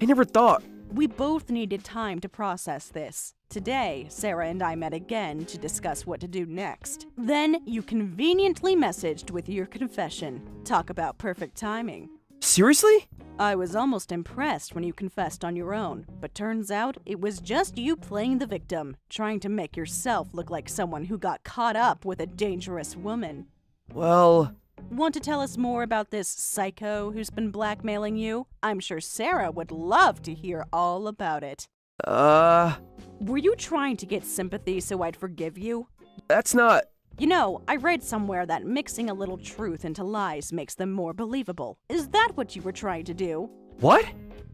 I never thought. We both needed time to process this. Today, Sarah and I met again to discuss what to do next. Then, you conveniently messaged with your confession. Talk about perfect timing. Seriously? I was almost impressed when you confessed on your own, but turns out it was just you playing the victim, trying to make yourself look like someone who got caught up with a dangerous woman. Well, Want to tell us more about this psycho who's been blackmailing you? I'm sure Sarah would love to hear all about it. Were you trying to get sympathy so I'd forgive you? that's not. You know, I read somewhere that mixing a little truth into lies makes them more believable. Is that what you were trying to do? What?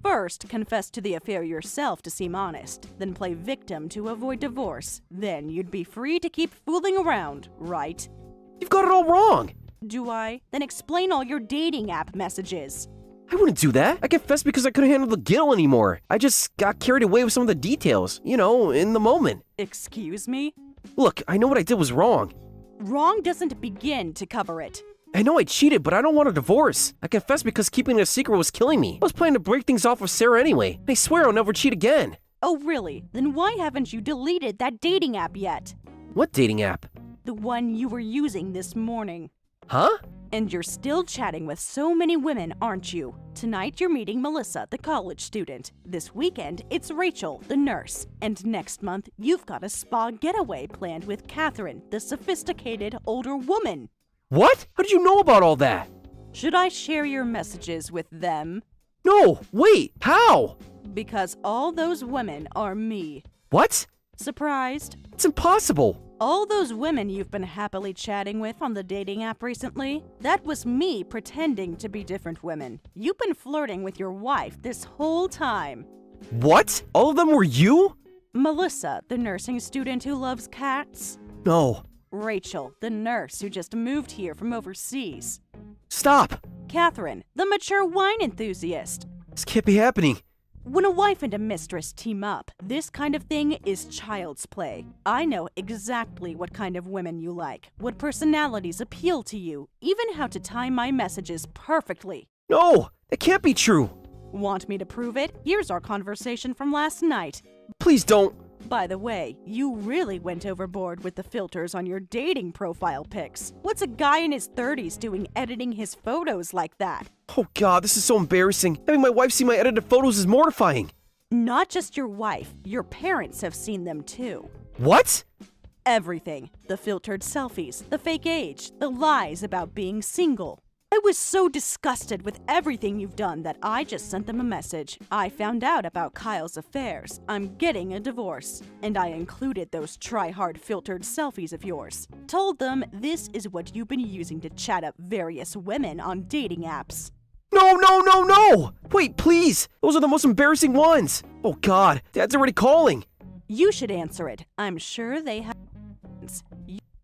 First, confess to the affair yourself to seem honest, then play victim to avoid divorce. Then you'd be free to keep fooling around, right? You've got it all wrong. Do I? Then explain all your dating app messages. I wouldn't do that. I confessed because I couldn't handle the guilt anymore. I just got carried away with some of the details, in the moment. Excuse me? Look, I know what I did was wrong. Wrong doesn't begin to cover it. I know I cheated, but I don't want a divorce. I confessed because keeping it a secret was killing me. I was planning to break things off with Sarah anyway. I swear I'll never cheat again. Oh, really? Then why haven't you deleted that dating app yet? What dating app? The one you were using this morning. Huh? And you're still chatting with so many women, aren't you? Tonight you're meeting Melissa, the college student. This weekend, it's Rachel, the nurse. And next month, you've got a spa getaway planned with Catherine, the sophisticated older woman. What? How did you know about all that? Should I share your messages with them? No, wait, how? Because all those women are me. What? Surprised? It's impossible. All those women you've been happily chatting with on the dating app recently, that was me pretending to be different women. You've been flirting with your wife this whole time. What? All of them were you? Melissa, the nursing student who loves cats. No. Rachel, the nurse who just moved here from overseas. Stop. Catherine, the mature wine enthusiast. This can't be happening. When a wife and a mistress team up, this kind of thing is child's play. I know exactly what kind of women you like, what personalities appeal to you, even how to time my messages perfectly. No, that can't be true. Want me to prove it? Here's our conversation from last night. Please don't. By the way, you really went overboard with the filters on your dating profile pics. What's a guy in his 30s doing editing his photos like that? Oh god, this is so embarrassing. Having my wife see my edited photos is mortifying. Not just your wife, your parents have seen them too. What? Everything. The filtered selfies, the fake age, the lies about being single. I was so disgusted with everything you've done that I just sent them a message. I found out about Kyle's affairs. I'm getting a divorce. And I included those try-hard filtered selfies of yours. Told them this is what you've been using to chat up various women on dating apps. No, no, no, no! Wait, please! Those are the most embarrassing ones! Oh god, Dad's already calling! You should answer it. I'm sure they have.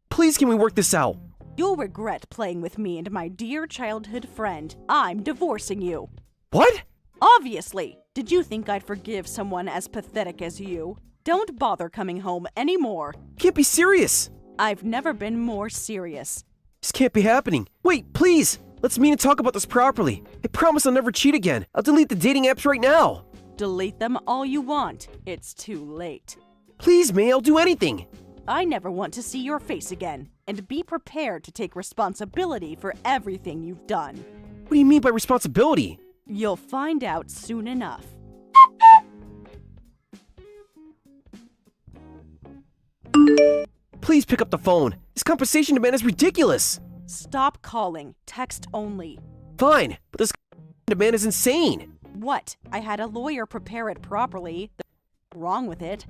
Please, can we work this out? You'll regret playing with me and my dear childhood friend. I'm divorcing you. What? Obviously. Did you think I'd forgive someone as pathetic as you? Don't bother coming home anymore. Can't be serious! I've never been more serious. This can't be happening. Wait, please! Let's meet and talk about this properly. I promise I'll never cheat again. I'll delete the dating apps right now. Delete them all you want. It's too late. Please, May, I'll do anything. I never want to see your face again. And be prepared to take responsibility for everything you've done. What do you mean by responsibility? You'll find out soon enough. Please pick up the phone. This compensation demand is ridiculous. Stop calling. Text only. Fine, but this demand is insane. What? I had a lawyer prepare it properly. Wrong with it?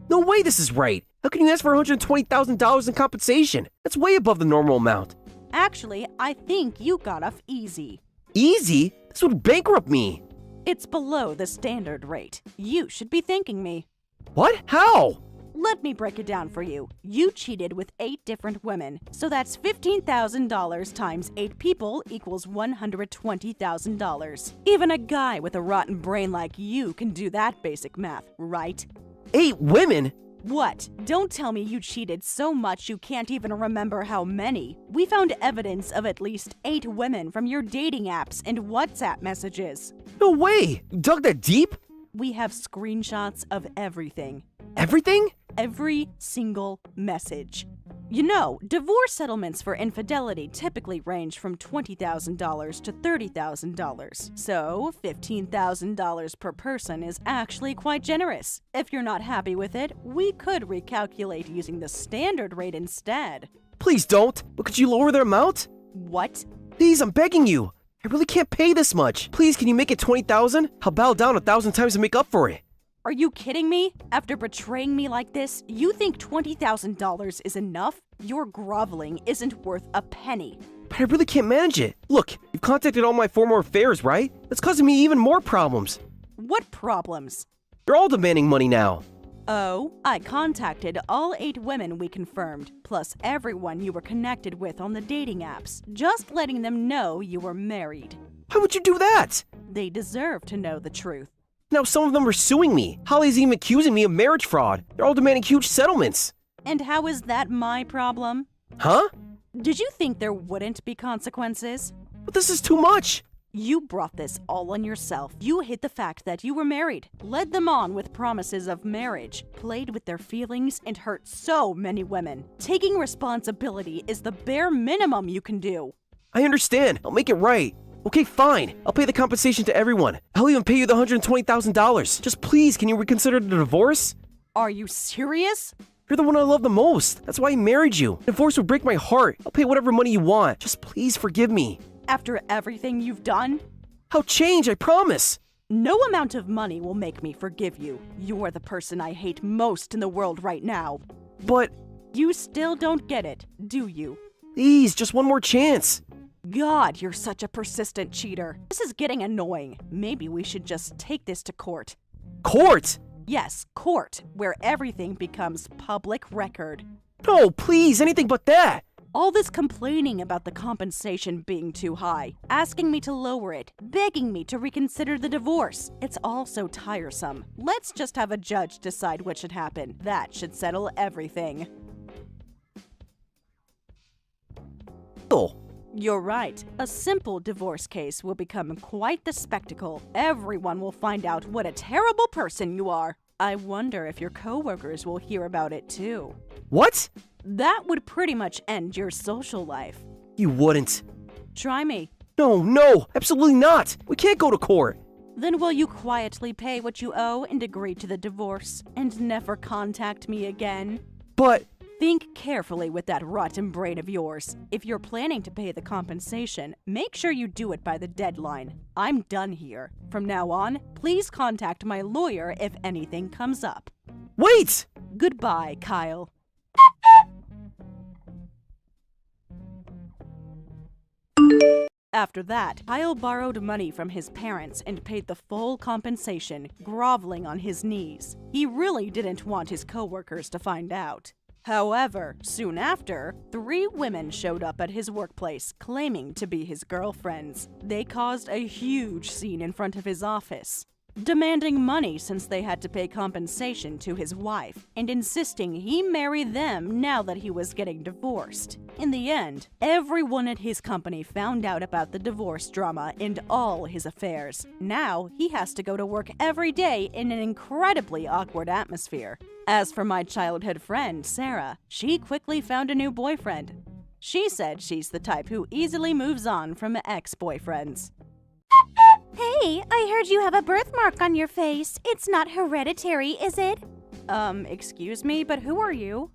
No way this is right. How can you ask for $120,000 in compensation? That's way above the normal amount. Actually, I think you got off easy. Easy? This would bankrupt me. It's below the standard rate. You should be thanking me. What? How? Let me break it down for you. You cheated with 8 different women, so that's $15,000 times 8 people equals $120,000. Even a guy with a rotten brain like you can do that basic math, right? 8 women? What? Don't tell me you cheated so much you can't even remember how many. We found evidence of at least 8 women from your dating apps and WhatsApp messages. No way. You dug that deep? We have screenshots of everything. Everything? Every single message. You know, divorce settlements for infidelity typically range from $20,000 to $30,000. So, $15,000 per person is actually quite generous. If you're not happy with it, we could recalculate using the standard rate instead. Please don't. But could you lower the amount? What? Please, I'm begging you. I really can't pay this much. Please, can you make it $20,000? I'll bow down 1,000 times to make up for it. Are you kidding me? After betraying me like this, you think $20,000 is enough? Your groveling isn't worth a penny. But I really can't manage it. Look, you've contacted all my former affairs, right? That's causing me even more problems. What problems? They're all demanding money now. Oh, I contacted all 8 women we confirmed, plus everyone you were connected with on the dating apps, just letting them know you were married. Why would you do that? They deserve to know the truth. Now some of them are suing me. Holly's even accusing me of marriage fraud. They're all demanding huge settlements. And how is that my problem? Huh? Did you think there wouldn't be consequences? But this is too much. You brought this all on yourself. You hid the fact that you were married, led them on with promises of marriage, played with their feelings, and hurt so many women. Taking responsibility is the bare minimum you can do. I understand. I'll make it right. Okay, fine. I'll pay the compensation to everyone. I'll even pay you the $120,000. Just please, can you reconsider the divorce? Are you serious? You're the one I love the most. That's why I married you. Divorce would break my heart. I'll pay whatever money you want. Just please forgive me. After everything you've done? I'll change, I promise. No amount of money will make me forgive you. You're the person I hate most in the world right now. But You still don't get it, do you? please, just one more chance. God, you're such a persistent cheater. This is getting annoying. Maybe we should just take this to court. Court? Yes, court, where everything becomes public record. No, please, anything but that. All this complaining about the compensation being too high, asking me to lower it, begging me to reconsider the divorce. It's all so tiresome. Let's just have a judge decide what should happen. That should settle everything. Oh, You're right. A simple divorce case will become quite the spectacle. Everyone will find out what a terrible person you are. I wonder if your coworkers will hear about it too. what? That would pretty much end your social life. You wouldn't. Try me. No, absolutely not. We can't go to court. Then will you quietly pay what you owe and agree to the divorce and never contact me again? But Think carefully with that rotten brain of yours. If you're planning to pay the compensation, make sure you do it by the deadline. I'm done here. From now on, please contact my lawyer if anything comes up. wait! Goodbye, Kyle. After that, Kyle borrowed money from his parents and paid the full compensation, groveling on his knees. He really didn't want his coworkers to find out. However, soon after, 3 women showed up at his workplace claiming to be his girlfriends. They caused a huge scene in front of his office, demanding money since they had to pay compensation to his wife, and insisting he marry them now that he was getting divorced. In the end, everyone at his company found out about the divorce drama and all his affairs. Now, he has to go to work every day in an incredibly awkward atmosphere. As for my childhood friend, Sarah, she quickly found a new boyfriend. She said she's the type who easily moves on from ex-boyfriends. Hey, I heard you have a birthmark on your face. It's not hereditary, is it? Excuse me, but who are you?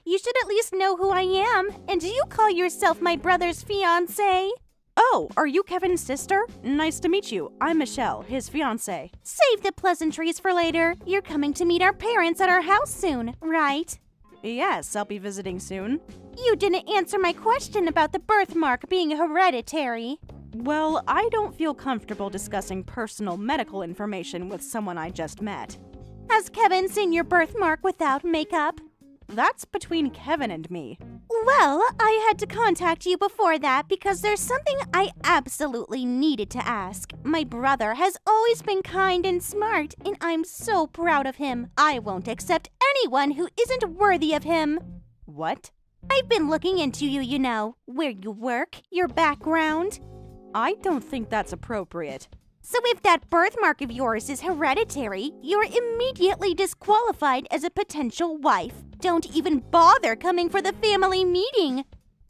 You should at least know who I am. And do you call yourself my brother's fiancé? Oh, are you Kevin's sister? Nice to meet you. I'm Michelle, his fiancée. Save the pleasantries for later. You're coming to meet our parents at our house soon, right? Yes, I'll be visiting soon. You didn't answer my question about the birthmark being hereditary. Well, I don't feel comfortable discussing personal medical information with someone I just met. Has Kevin seen your birthmark without makeup? That's between Kevin and me. Well, I had to contact you before that because there's something I absolutely needed to ask. My brother has always been kind and smart, and I'm so proud of him. I won't accept anyone who isn't worthy of him. What? I've been looking into you, you know, where you work, your background. I don't think that's appropriate. So if that birthmark of yours is hereditary, you're immediately disqualified as a potential wife. Don't even bother coming for the family meeting.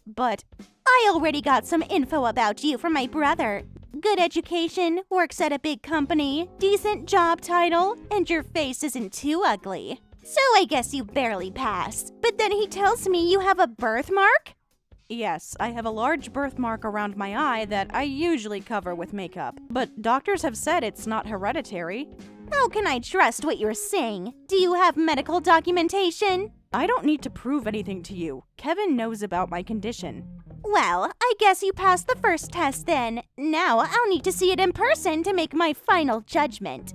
But I already got some info about you from my brother. Good education, works at a big company, decent job title, and your face isn't too ugly. So I guess you barely passed. But then he tells me you have a birthmark? yes, I have a large birthmark around my eye that I usually cover with makeup. But doctors have said it's not hereditary. How can I trust what you're saying? Do you have medical documentation? I don't need to prove anything to you. Kevin knows about my condition. Well, I guess you passed the first test then. Now I'll need to see it in person to make my final judgment.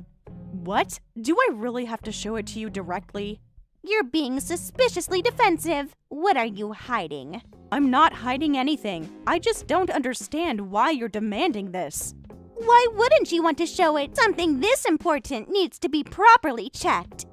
What? Do I really have to show it to you directly? You're being suspiciously defensive. What are you hiding? I'm not hiding anything. I just don't understand why you're demanding this. Why wouldn't you want to show it? Something this important needs to be properly checked.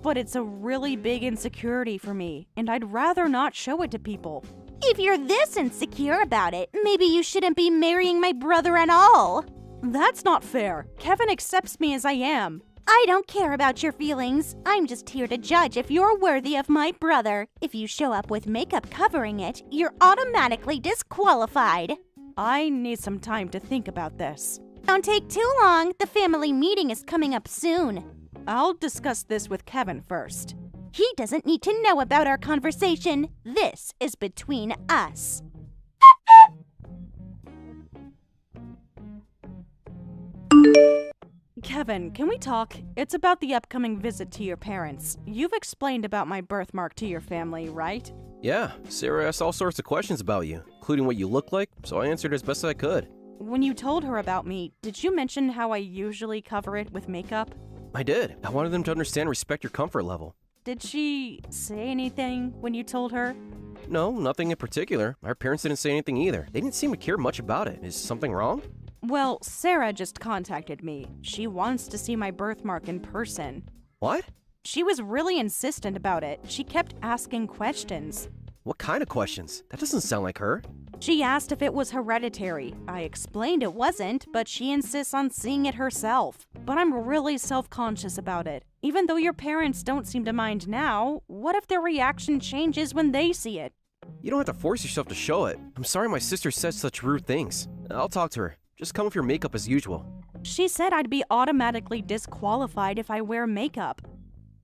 But it's a really big insecurity for me, and I'd rather not show it to people. If you're this insecure about it, maybe you shouldn't be marrying my brother at all. That's not fair. Kevin accepts me as I am. I don't care about your feelings. I'm just here to judge if you're worthy of my brother. If you show up with makeup covering it, you're automatically disqualified. I need some time to think about this. Don't take too long. The family meeting is coming up soon. I'll discuss this with Kevin first. He doesn't need to know about our conversation. This is between us. Kevin, can we talk? It's about the upcoming visit to your parents. You've explained about my birthmark to your family, right? Yeah, Sarah asked all sorts of questions about you, including what you look like, so I answered as best I could. When you told her about me, did you mention how I usually cover it with makeup? I did. I wanted them to understand and respect your comfort level. Did she say anything when you told her? No, nothing in particular. Our parents didn't say anything either. They didn't seem to care much about it. Is something wrong? Well, Sarah just contacted me. She wants to see my birthmark in person. What? She was really insistent about it. She kept asking questions. What kind of questions? That doesn't sound like her. She asked if it was hereditary. I explained it wasn't, but she insists on seeing it herself. But I'm really self-conscious about it. Even though your parents don't seem to mind now, what if their reaction changes when they see it? You don't have to force yourself to show it. I'm sorry my sister said such rude things. I'll talk to her. Just come with your makeup as usual. She said I'd be automatically disqualified if I wear makeup.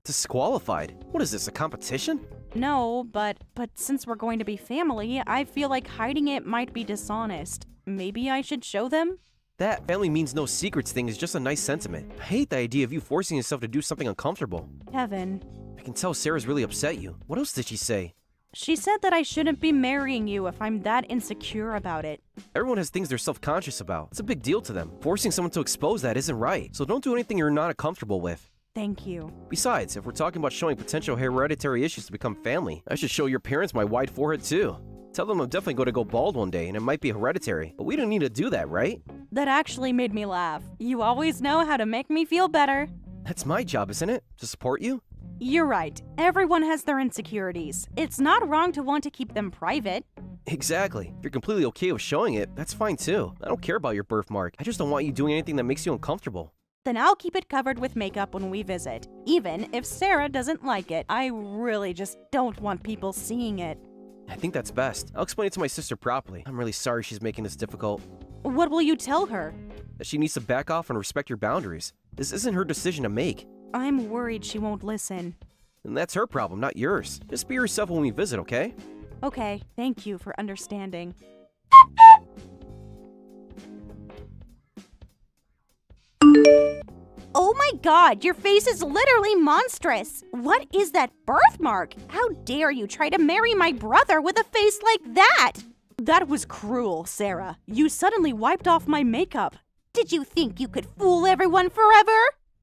Disqualified? What is this, a competition? No, but since we're going to be family, I feel like hiding it might be dishonest. Maybe I should show them? That family means no secrets thing is just a nice sentiment. I hate the idea of you forcing yourself to do something uncomfortable. Kevin. I can tell Sarah's really upset you. What else did she say? She said that I shouldn't be marrying you if I'm that insecure about it. Everyone has things they're self-conscious about. It's a big deal to them. Forcing someone to expose that isn't right, so don't do anything you're not comfortable with. Thank you. Besides, if we're talking about showing potential hereditary issues to become family, I should show your parents my wide forehead too. Tell them I'm definitely going to go bald one day and it might be hereditary, but we don't need to do that, right? That actually made me laugh. You always know how to make me feel better. That's my job, isn't it? To support you? You're right. Everyone has their insecurities. It's not wrong to want to keep them private. Exactly. If you're completely okay with showing it, that's fine too. I don't care about your birthmark. I just don't want you doing anything that makes you uncomfortable. Then I'll keep it covered with makeup when we visit. Even if Sarah doesn't like it, I really just don't want people seeing it. I think that's best. I'll explain it to my sister properly. I'm really sorry she's making this difficult. What will you tell her? That she needs to back off and respect your boundaries. This isn't her decision to make. I'm worried she won't listen. And that's her problem, not yours. Just be yourself when we visit, okay? Okay, thank you for understanding. Oh my god, your face is literally monstrous! What is that birthmark? How dare you try to marry my brother with a face like that? That was cruel, Sarah. You suddenly wiped off my makeup. Did you think you could fool everyone forever?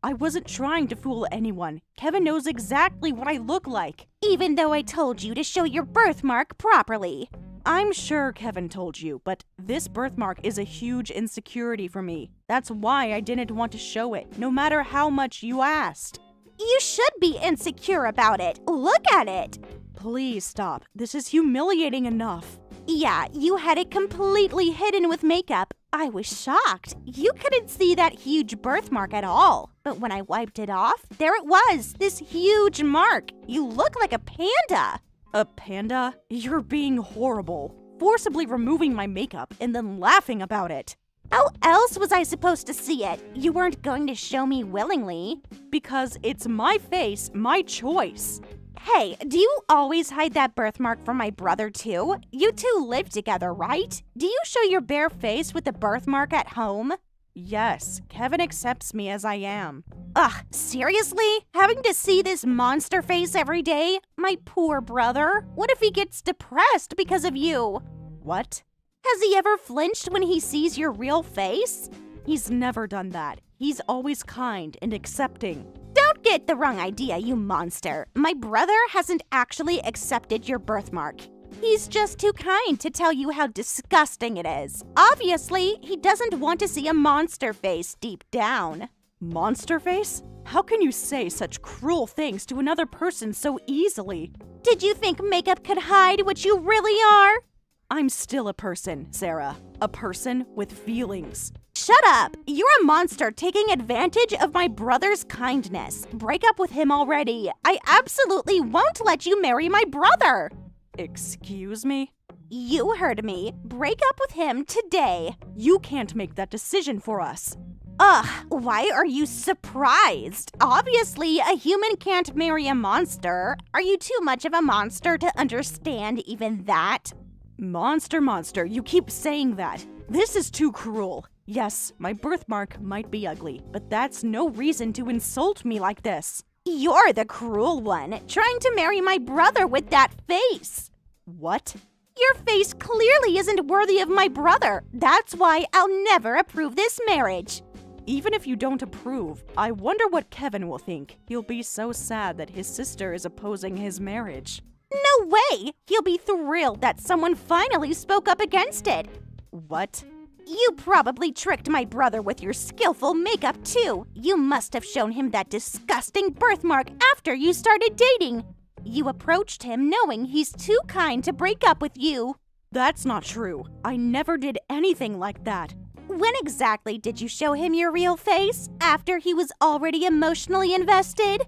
I wasn't trying to fool anyone. Kevin knows exactly what I look like. Even though I told you to show your birthmark properly. I'm sure Kevin told you, but this birthmark is a huge insecurity for me. That's why I didn't want to show it, no matter how much you asked. You should be insecure about it. Look at it. Please stop. This is humiliating enough. Yeah, you had it completely hidden with makeup. I was shocked. You couldn't see that huge birthmark at all. But when I wiped it off, there it was, this huge mark. You look like a panda. A panda? You're being horrible. Forcibly removing my makeup and then laughing about it. How else was I supposed to see it? You weren't going to show me willingly. Because it's my face, my choice. Hey, do you always hide that birthmark from my brother too? You two live together, right? Do you show your bare face with the birthmark at home? Yes, Kevin accepts me as I am. Ugh, seriously? Having to see this monster face every day? My poor brother. What if he gets depressed because of you? What? Has he ever flinched when he sees your real face? He's never done that. He's always kind and accepting. Don't get the wrong idea, you monster. My brother hasn't actually accepted your birthmark. He's just too kind to tell you how disgusting it is. Obviously, he doesn't want to see a monster face deep down. Monster face? How can you say such cruel things to another person so easily? Did you think makeup could hide what you really are? I'm still a person, Sarah. A person with feelings. Shut up! You're a monster taking advantage of my brother's kindness. Break up with him already. I absolutely won't let you marry my brother. Excuse me? You heard me. Break up with him today. You can't make that decision for us. Ugh, why are you surprised? Obviously, a human can't marry a monster. Are you too much of a monster to understand even that? Monster, you keep saying that. This is too cruel. Yes, my birthmark might be ugly, but that's no reason to insult me like this. You're the cruel one, trying to marry my brother with that face. What? Your face clearly isn't worthy of my brother. That's why I'll never approve this marriage. Even if you don't approve, I wonder what Kevin will think. He'll be so sad that his sister is opposing his marriage. No way! He'll be thrilled that someone finally spoke up against it. What? You probably tricked my brother with your skillful makeup too. You must have shown him that disgusting birthmark after you started dating. You approached him knowing he's too kind to break up with you. That's not true. I never did anything like that. When exactly did you show him your real face? After he was already emotionally invested?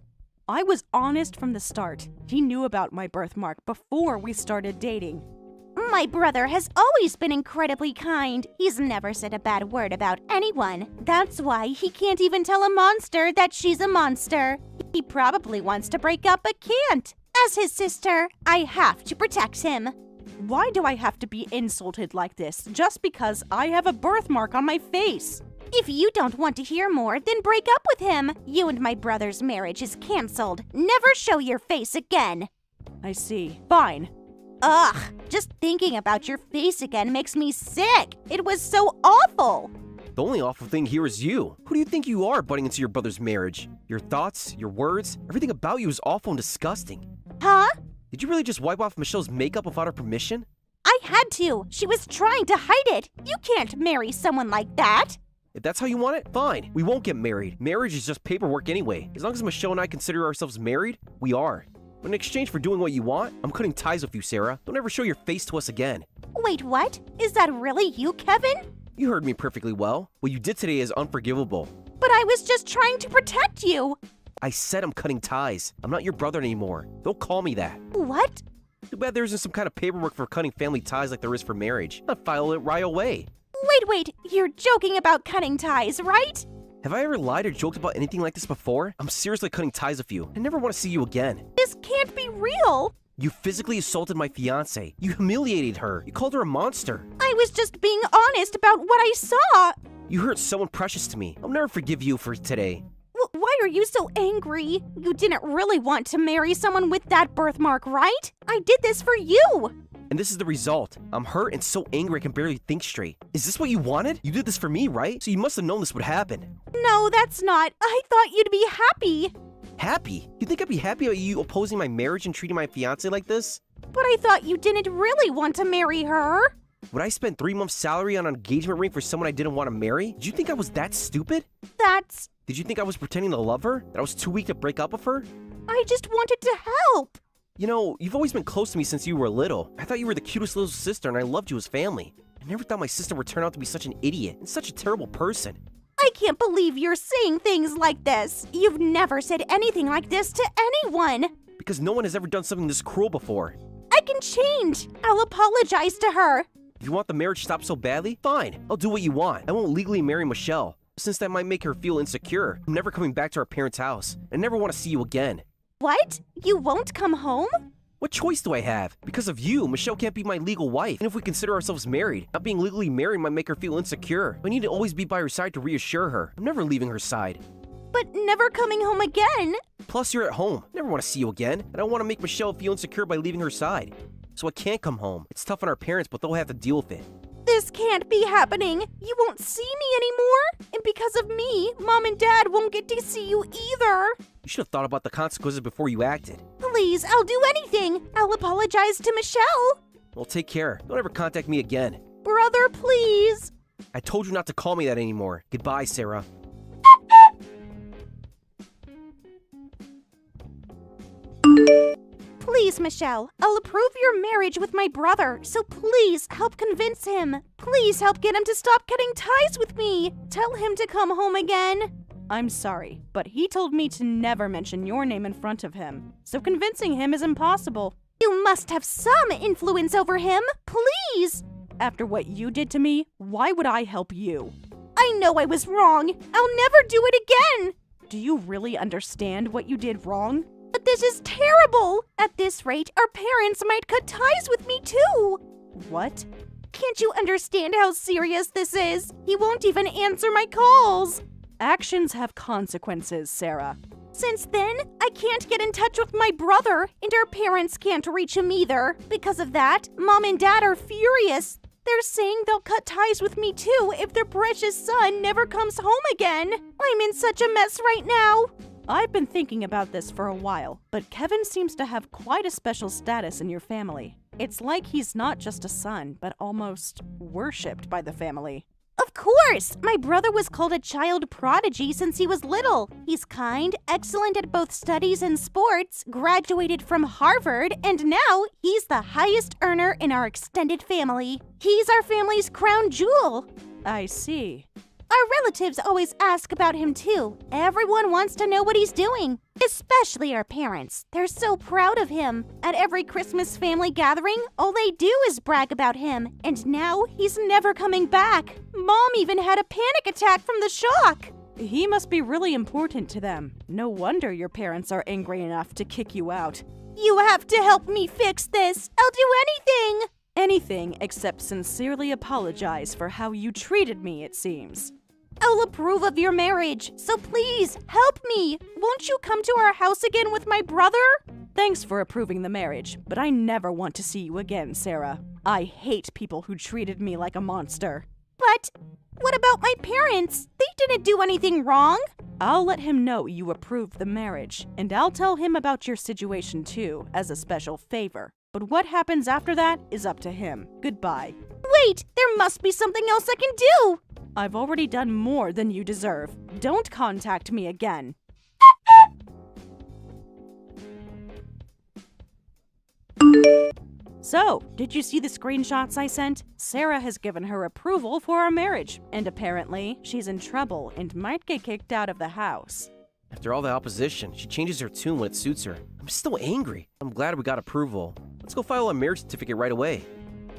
I was honest from the start. He knew about my birthmark before we started dating. My brother has always been incredibly kind. He's never said a bad word about anyone. That's why he can't even tell a monster that she's a monster. He probably wants to break up but can't. As his sister, I have to protect him. Why do I have to be insulted like this just because I have a birthmark on my face? If you don't want to hear more, then break up with him. You and my brother's marriage is canceled. Never show your face again. I see. Fine. Ugh, just thinking about your face again makes me sick. It was so awful. The only awful thing here is you. Who do you think you are butting into your brother's marriage? Your thoughts, your words, everything about you is awful and disgusting. Huh? Did you really just wipe off Michelle's makeup without her permission? I had to. She was trying to hide it. You can't marry someone like that. If that's how you want it, fine. We won't get married. Marriage is just paperwork anyway. As long as Michelle and I consider ourselves married, we are. But in exchange for doing what you want, I'm cutting ties with you, Sarah. Don't ever show your face to us again. Wait, what? Is that really you, Kevin? You heard me perfectly well. What you did today is unforgivable. But I was just trying to protect you. I said I'm cutting ties. I'm not your brother anymore. Don't call me that. What? Too bad there isn't some kind of paperwork for cutting family ties like there is for marriage. I'll file it right away. Wait, you're joking about cutting ties, right? Have I ever lied or joked about anything like this before? I'm seriously cutting ties with you. I never want to see you again. This can't be real! You physically assaulted my fiance. You humiliated her. You called her a monster. I was just being honest about what I saw! You hurt someone precious to me. I'll never forgive you for today. Why are you so angry? You didn't really want to marry someone with that birthmark, right? I did this for you! And this is the result. I'm hurt and so angry I can barely think straight. Is this what you wanted? You did this for me, right? So you must have known this would happen. No, that's not. I thought you'd be happy. Happy? You think I'd be happy about you opposing my marriage and treating my fiance like this? But I thought you didn't really want to marry her. Would I spend 3 months' salary on an engagement ring for someone I didn't want to marry? Did you think I was that stupid? That's... Did you think I was pretending to love her? That I was too weak to break up with her? I just wanted to help. You know, you've always been close to me since you were little. I thought you were the cutest little sister and I loved you as family. I never thought my sister would turn out to be such an idiot and such a terrible person. I can't believe you're saying things like this. You've never said anything like this to anyone. Because no one has ever done something this cruel before. I can change. I'll apologize to her. If you want the marriage stopped so badly, fine. I'll do what you want. I won't legally marry Michelle, since that might make her feel insecure. I'm never coming back to our parents' house. I never want to see you again. What? You won't come home? What choice do I have? Because of you, Michelle can't be my legal wife. And if we consider ourselves married, not being legally married might make her feel insecure. I need to always be by her side to reassure her. I'm never leaving her side. But never coming home again? Plus, you're at home. Never want to see you again. And I don't want to make Michelle feel insecure by leaving her side. So I can't come home. It's tough on our parents, but they'll have to deal with it. This can't be happening. You won't see me anymore. And because of me, Mom and Dad won't get to see you either. You should have thought about the consequences before you acted. Please, I'll do anything. I'll apologize to Michelle. Well, take care. Don't ever contact me again. Brother, please. I told you not to call me that anymore. Goodbye, Sarah. Please, Michelle, I'll approve your marriage with my brother, so please help convince him. Please help get him to stop cutting ties with me. Tell him to come home again. I'm sorry, but he told me to never mention your name in front of him, so convincing him is impossible. You must have some influence over him. Please. After what you did to me, why would I help you? I know I was wrong. I'll never do it again. Do you really understand what you did wrong? But this is terrible! At this rate, our parents might cut ties with me too! What? Can't you understand how serious this is? He won't even answer my calls! Actions have consequences, Sarah. Since then, I can't get in touch with my brother, and our parents can't reach him either. Because of that, Mom and Dad are furious. They're saying they'll cut ties with me too if their precious son never comes home again. I'm in such a mess right now. I've been thinking about this for a while, but Kevin seems to have quite a special status in your family. It's like he's not just a son, but almost worshipped by the family. Of course! My brother was called a child prodigy since he was little. He's kind, excellent at both studies and sports, graduated from Harvard, and now he's the highest earner in our extended family. He's our family's crown jewel. I see. Our relatives always ask about him too. Everyone wants to know what he's doing, especially our parents. They're so proud of him. At every Christmas family gathering, all they do is brag about him. And now he's never coming back. Mom even had a panic attack from the shock. He must be really important to them. No wonder your parents are angry enough to kick you out. You have to help me fix this. I'll do anything. Anything except sincerely apologize for how you treated me, it seems. I'll approve of your marriage, so please, help me! Won't you come to our house again with my brother? Thanks for approving the marriage, but I never want to see you again, Sarah. I hate people who treated me like a monster. But what about my parents? They didn't do anything wrong. I'll let him know you approved the marriage, and I'll tell him about your situation too, as a special favor. But what happens after that is up to him. Goodbye. Wait, there must be something else I can do! I've already done more than you deserve. Don't contact me again. So, did you see the screenshots I sent? Sarah has given her approval for our marriage, and apparently, she's in trouble and might get kicked out of the house. After all the opposition, she changes her tune when it suits her. I'm still angry. I'm glad we got approval. Let's go file a marriage certificate right away.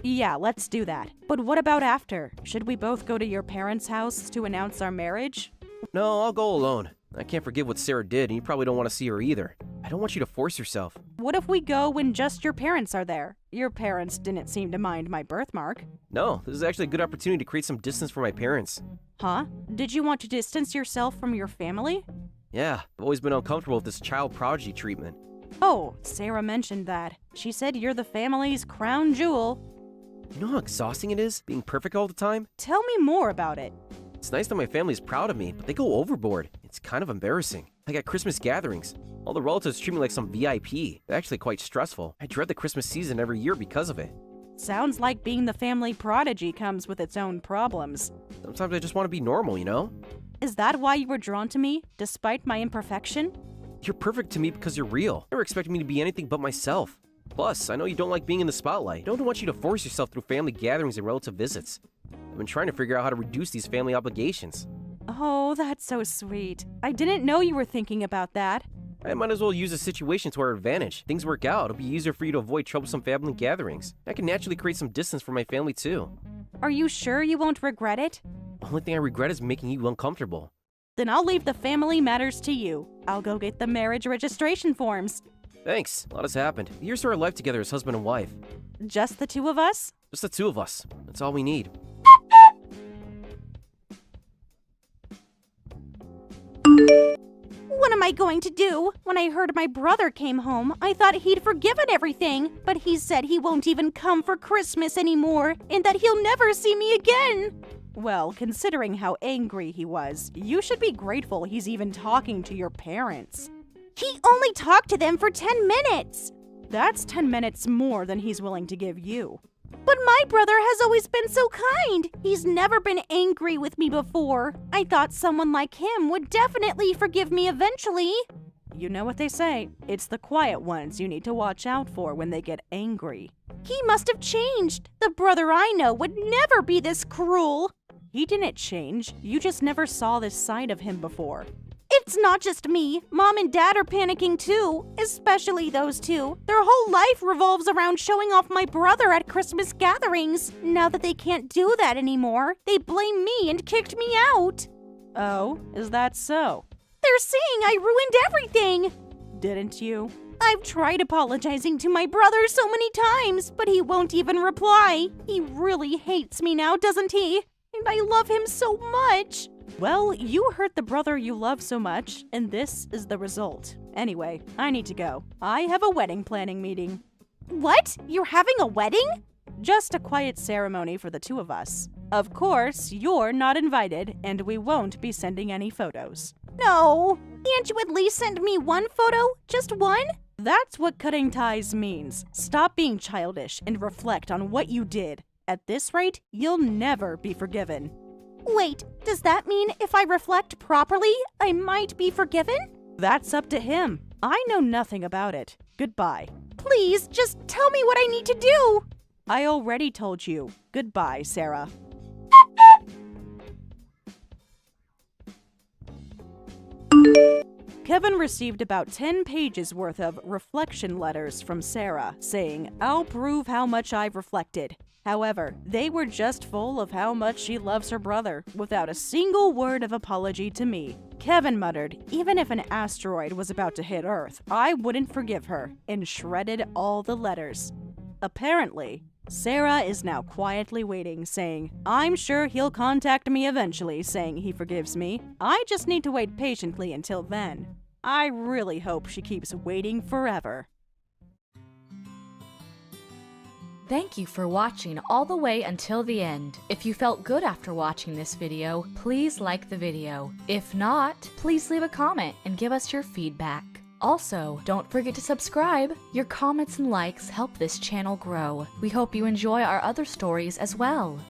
Yeah, let's do that. But what about after? Should we both go to your parents' house to announce our marriage? No, I'll go alone. I can't forgive what Sarah did, and you probably don't want to see her either. I don't want you to force yourself. What if we go when just your parents are there? Your parents didn't seem to mind my birthmark. No, this is actually a good opportunity to create some distance from my parents. Huh? Did you want to distance yourself from your family? Yeah, I've always been uncomfortable with this child prodigy treatment. Oh, Sarah mentioned that. She said you're the family's crown jewel. You know how exhausting it is, being perfect all the time? Tell me more about it. It's nice that my family's proud of me, but they go overboard. It's kind of embarrassing. I got Christmas gatherings. All the relatives treat me like some VIP. It's actually quite stressful. I dread the Christmas season every year because of it. Sounds like being the family prodigy comes with its own problems. Sometimes I just want to be normal, you know? Is that why you were drawn to me, despite my imperfection? You're perfect to me because you're real. Never expected me to be anything but myself. Plus, I know you don't like being in the spotlight. I don't want you to force yourself through family gatherings and relative visits. I've been trying to figure out how to reduce these family obligations. Oh, that's so sweet. I didn't know you were thinking about that. I might as well use the situation to our advantage. Things work out, it'll be easier for you to avoid troublesome family gatherings. I can naturally create some distance from my family too. Are you sure you won't regret it? The only thing I regret is making you uncomfortable. Then I'll leave the family matters to you. I'll go get the marriage registration forms. Thanks, a lot has happened. Years of our life together as husband and wife. Just the two of us? Just the two of us. That's all we need. What am I going to do? When I heard my brother came home, I thought he'd forgiven everything, but he said he won't even come for Christmas anymore and that he'll never see me again. Well, considering how angry he was, you should be grateful he's even talking to your parents. He only talked to them for 10 minutes. That's 10 minutes more than he's willing to give you. But my brother has always been so kind. He's never been angry with me before. I thought someone like him would definitely forgive me eventually. You know what they say, it's the quiet ones you need to watch out for when they get angry. He must have changed. The brother I know would never be this cruel. He didn't change, you just never saw this side of him before. It's not just me. Mom and Dad are panicking too, especially those two. Their whole life revolves around showing off my brother at Christmas gatherings. Now that they can't do that anymore, they blame me and kicked me out. Oh, is that so? They're saying I ruined everything. Didn't you? I've tried apologizing to my brother so many times, but he won't even reply. He really hates me now, doesn't he? And I love him so much. Well, you hurt the brother you love so much, and this is the result. Anyway, I need to go. I have a wedding planning meeting. What? You're having a wedding? Just a quiet ceremony for the two of us. Of course, you're not invited, and we won't be sending any photos. No. Can't you at least send me one photo? Just one? That's what cutting ties means. Stop being childish and reflect on what you did. At this rate, you'll never be forgiven. Wait, does that mean if I reflect properly, I might be forgiven? That's up to him. I know nothing about it. Goodbye. Please, just tell me what I need to do. I already told you. Goodbye, Sarah. Kevin received about 10 pages worth of reflection letters from Sarah saying, "I'll prove how much I've reflected." However, they were just full of how much she loves her brother, without a single word of apology to me. Kevin muttered, "Even if an asteroid was about to hit Earth, I wouldn't forgive her," and shredded all the letters. Apparently, Sarah is now quietly waiting, saying, "I'm sure he'll contact me eventually, saying he forgives me. I just need to wait patiently until then." I really hope she keeps waiting forever. Thank you for watching all the way until the end. If you felt good after watching this video, please like the video. If not, please leave a comment and give us your feedback. Also, don't forget to subscribe. Your comments and likes help this channel grow. We hope you enjoy our other stories as well.